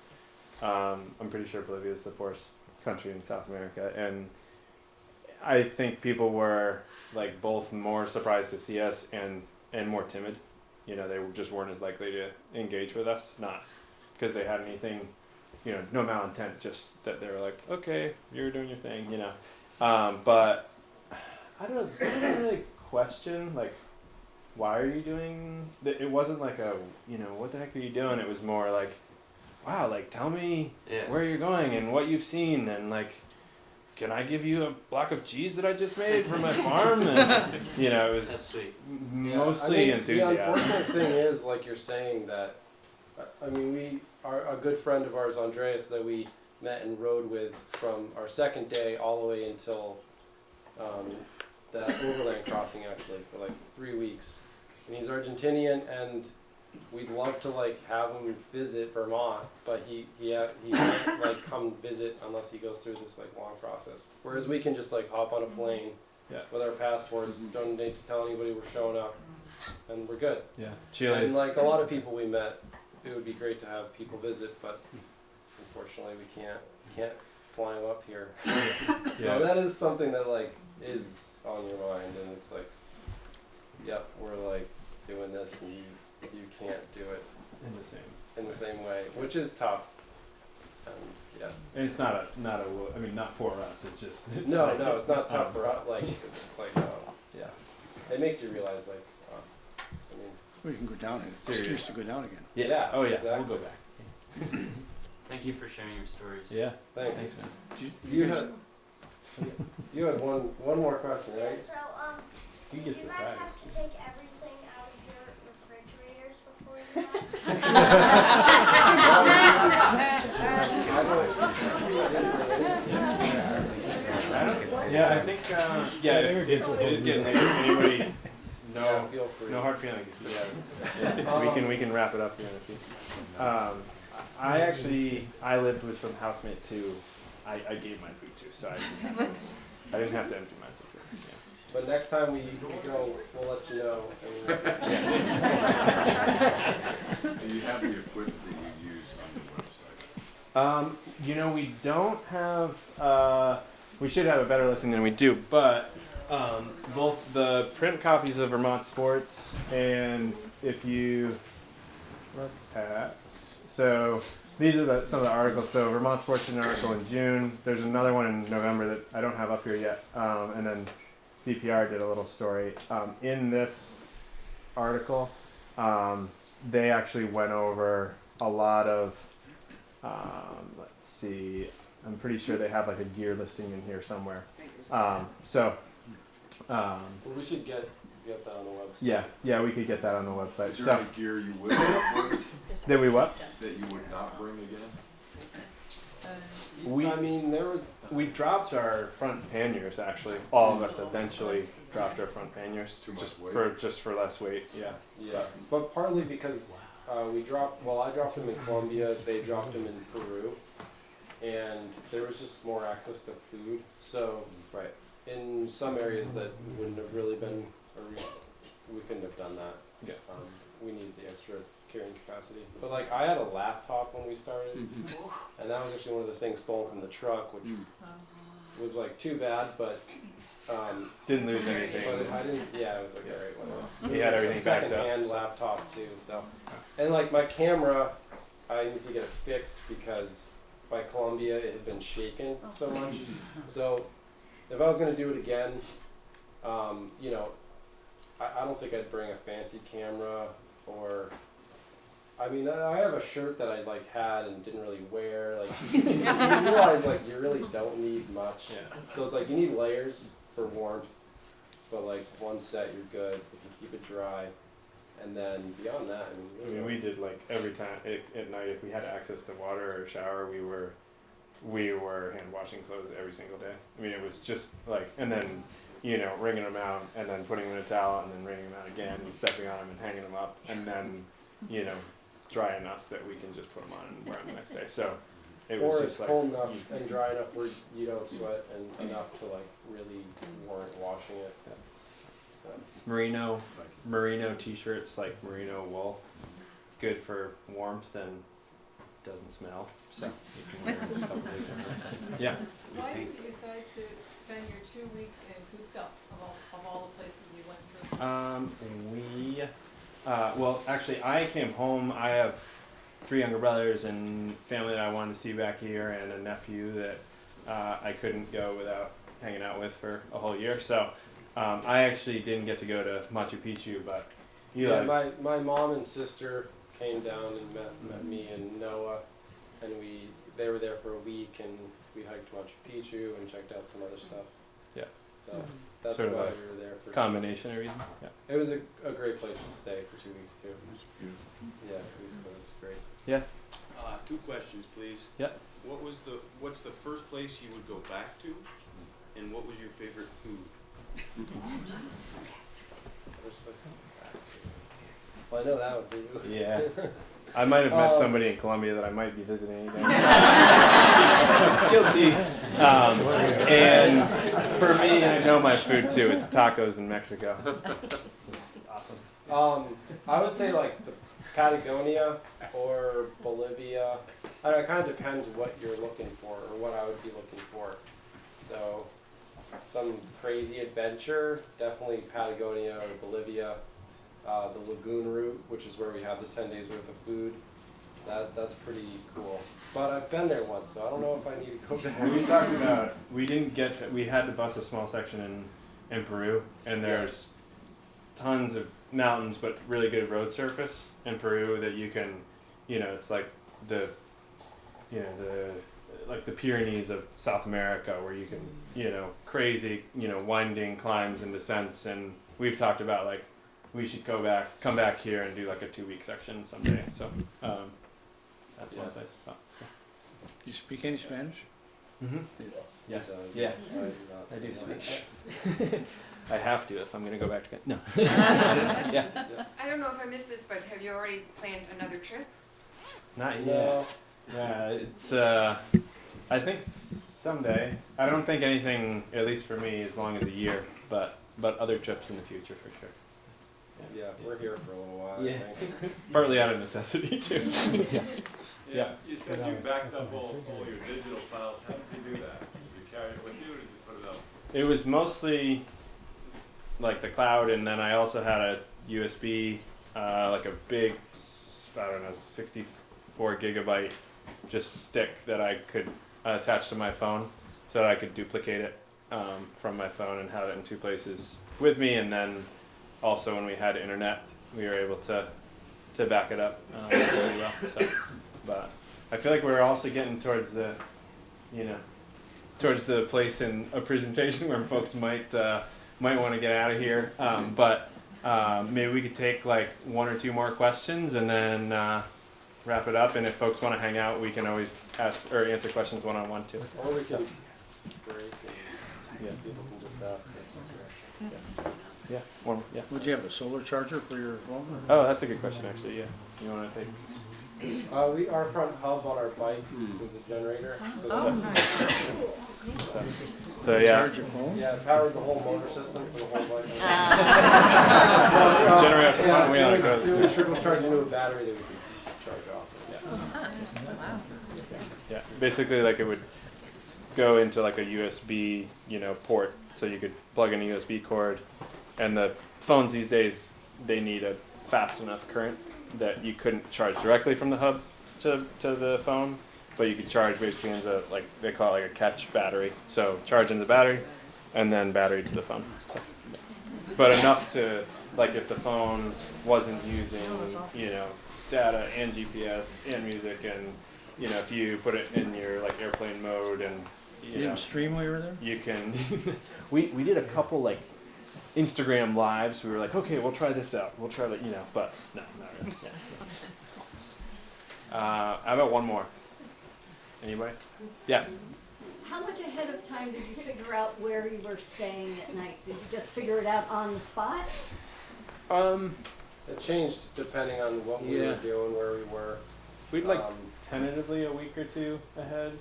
I'm pretty sure Bolivia is the poorest country in South America, and I think people were like both more surprised to see us and more timid. You know, they just weren't as likely to engage with us, not because they had anything, you know, no malintent, just that they were like, okay, you're doing your thing, you know. But I don't really question, like, why are you doing that? It wasn't like a, you know, what the heck are you doing? It was more like, wow, like, tell me where you're going and what you've seen, and like, can I give you a block of cheese that I just made from my farm? And, you know, it was mostly enthusiasm. The unfortunate thing is, like you're saying, that, I mean, a good friend of ours, Andreas, that we met and rode with from our second day all the way until that overland crossing, actually, for like 3 weeks. And he's Argentinian, and we'd love to like have him visit Vermont, but he can't like come visit unless he goes through this like long process. Whereas we can just like hop on a plane with our passports, don't need to tell anybody we're showing up, and we're good. Yeah, Chile. And like a lot of people we met, it would be great to have people visit, but unfortunately we can't fly them up here. So that is something that like is on your mind, and it's like, yep, we're like doing this, and you can't do it in the same way, which is tough. And and it's not a I mean, not for us. It's just it's no, like, it's not tough for us. Like it's like it makes you realize like I mean, we can go down and excuse to go down again. Yeah. Oh yeah. Exactly. We'll go back. Thank you for sharing your stories. Yeah. Thanks. Man. You had one more question, right? So, You do get you guys surprised. have to take everything out of your refrigerators before you Yeah, I think it is getting late. Anybody? No, feel free. no hard feelings. Yeah, we can wrap it up here in a few. I lived with some housemates who I gave my food to, so I didn't have to empty my food. Yeah. But next time we go, we'll let you know. Do you have the equipment that you use on your website? You know, we don't have we should have a better listing than we do, but both the print copies of Vermont Sports and if you look at, so these are some of the articles. So Vermont Sports did an article in June. There's another one in November that I don't have up here yet. And then DPR did a little story. In this article, they actually went over a lot of, let's see, I'm pretty sure they have like a gear listing in here somewhere. Well, we should get that on the website. Yeah, we could get that on the website. Is there any gear you would not bring? That we what? That you would not bring again? I mean, we dropped our front panniers actually. All of us eventually dropped our front panniers just for less weight. Yeah. Yeah, but partly because I dropped them in Colombia, they dropped them in Peru, and there was just more access to food. So in some areas that wouldn't have really been, or we couldn't have done that. Yeah. We needed the extra carrying capacity. But like I had a laptop when we started, and that was actually one of the things stolen from the truck, which was like too bad, but didn't lose anything. But I didn't. Yeah, it was like alright, whatever. You had everything backed up. Second-hand laptop too. So, and like my camera, I need to get it fixed because by Colombia it had been shaken so much. So, if I was gonna do it again, you know, I don't think I'd bring a fancy camera or. I mean, I have a shirt that I like had and didn't really wear. Like, you realize like you really don't need much. Yeah. So it's like you need layers for warmth, but like one set you're good if you keep it dry, and then beyond that, I mean, we did like every time at night if we had access to water or shower, we were hand washing clothes every single day. I mean, it was just like, and then wringing them out and then putting them in a towel and then wringing them out again and stepping on them and hanging them up and then dry enough that we can just put them on and wear them the next day. So it was or just it's like cold enough and dry enough where you don't sweat and enough to like really warrant washing it. So. Merino t-shirts, like merino wool. It's good for warmth and doesn't smell. So you can wear them a couple days in a row. Yeah. Why did you decide to spend your 2 weeks in Cusco of all the places you went through? Well, actually, I came home. I have 3 younger brothers and family that I wanted to see back here, and a nephew that I couldn't go without hanging out with for a whole year. So I actually didn't get to go to Machu Picchu, but yeah, my mom and sister came down and met me and Noah, and they were there for a week, and we hiked Machu Picchu and checked out some other stuff. Yeah. So that's sort of why a we were there for combination of reasons. Yeah. It was a great place to stay for 2 weeks too. It's beautiful. Yeah, Cusco was great. Yeah. 2 questions, please. Yeah. What's the first place you would go back to, and what was your favorite food? First place to go back to. Well, I know that would be. Yeah. I might have met somebody in Colombia that I might be visiting again. Guilty. And for me, I know my food too. It's tacos in Mexico. Just awesome. I would say like the Patagonia or Bolivia. I don't know, it kind of depends what you're looking for or what I would be looking for. So some crazy adventure, definitely Patagonia or Bolivia. The lagoon route, which is where we have the 10 days worth of food. That's pretty cool. But I've been there once, so I don't know if I need to go back. We talked about we had to bus a small section in Peru, and there's tons of mountains but really good road surface in Peru that you can, it's like the Pyrenees of South America where you can, crazy, winding climbs and descents, and we've talked about like we should come back here and do like a 2-week section someday. So that's one place. Oh, yeah. You speak any Spanish? Mm-hmm. Yes. Yeah. I do speak. I have to if I'm going to go back to no. Yeah. I don't know if I missed this, but have you already planned another trip? Not yet. Yeah, it's. I think someday. I don't think anything, at least for me, as long as a year, but other trips in the future for sure. Yeah, we're here for a little while. Yeah. I think. Partly out of necessity too. Yeah. You said you backed up all your digital files. How did you do that? Did you carry it with you? Or did you It was mostly like the cloud, and then I also had a USB, like a big, I don't know, 64 gigabyte just stick that I could attach to my phone so that I could duplicate it from my phone and have it in two places with me. And then also when we had internet, we were able to back it up really well. So, but I feel like we're also getting towards the, towards the place in a presentation where folks might want to get out of here. But maybe we could take like one or two more questions and then wrap it up. And if folks want to hang out, we can always ask or answer questions one-on-one too. Or we can break and people can just ask. Yeah. One. Yeah. Would you have a solar charger for your phone? Oh, that's a good question, actually. Yeah. You want to take? Our front hub on our bike is a generator. So yeah. Charge your phone? Yeah, it powers the whole motor system for the whole bike. Generator the front wheel and goes. Do a trickle charge into a battery that we can charge off. Yeah. Basically, like it would go into like a USB, port, so you could plug in a USB cord. And the phones these days, they need a fast enough current that you couldn't charge directly from the hub to the phone, but you could charge basically into, like, they call it like a catch battery. So charge into the battery and then battery to the phone. So, but enough to, like, if the phone wasn't using, data and GPS and music, and, if you put it in your like airplane mode and, You didn't stream while you were there? you can, we did a couple like Instagram lives. We were like, okay, we'll try this out. We'll try that, but no, not really. Yeah. How about one more? Anybody? Yeah. How much ahead of time did you figure out where you were staying at night? Did you just figure it out on the spot? It changed depending on what we were doing, where we were. We'd like tentatively a week or two ahead,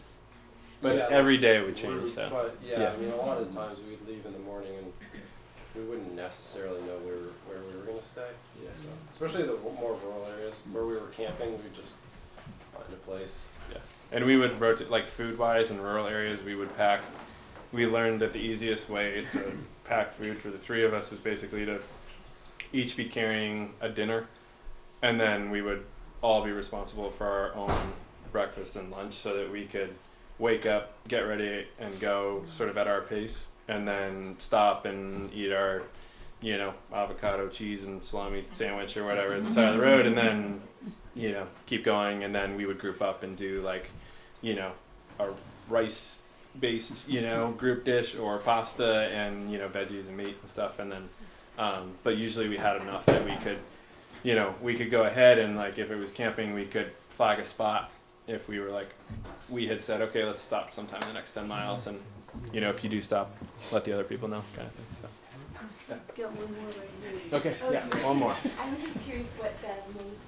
but Yeah, every day would change. So. But yeah, I mean, a lot of the times we'd leave in the morning and we wouldn't necessarily know where we were going to stay. Yeah. So, especially the more rural areas where we were camping, we'd just find a place. Yeah. And we would rotate, like food-wise in rural areas, we would pack. We learned that the easiest way to pack food for the three of us was basically to each be carrying a dinner, and then we would all be responsible for our own breakfast and lunch so that we could wake up, get ready, and go sort of at our pace, and then stop and eat our, avocado, cheese, and salami sandwich or whatever at the side of the road, and then, keep going, and then we would group up and do like, a rice-based, group dish or pasta and, veggies and meat and stuff, and then, but usually we had enough that we could, we could go ahead and like if it was camping, we could flag a spot if we were like, we had said, okay, let's stop sometime in the next 10 miles, and if you do stop, let the other people know, kind of thing. So. Got one more right here. Okay, yeah, one more. I was just curious what the most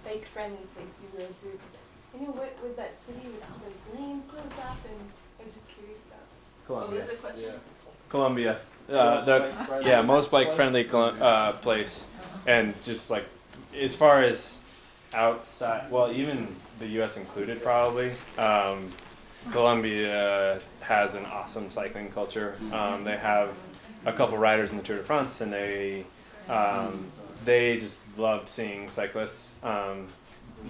bike-friendly place you rode through. What was that city with all those lanes closed off, and I was just curious about. What was the question? Columbia. Most most bike-friendly place, and just like as far as outside, well, even the U.S. included, probably. Colombia has an awesome cycling culture. They have a couple riders in the Tour de France, and they just loved seeing cyclists.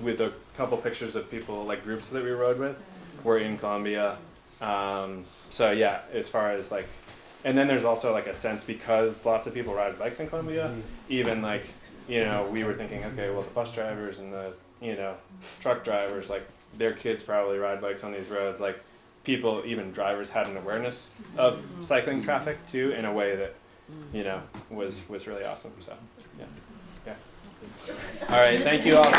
With a couple pictures of people, like groups that we rode with, were in Colombia. So yeah, as far as like, and then there's also like a sense because lots of people ride bikes in Colombia, even like, we were thinking, okay, well the bus drivers and the, truck drivers, like their kids probably ride bikes on these roads. Like people, even drivers had an awareness of cycling traffic too, in a way that, was really awesome. So yeah. All right, thank you all.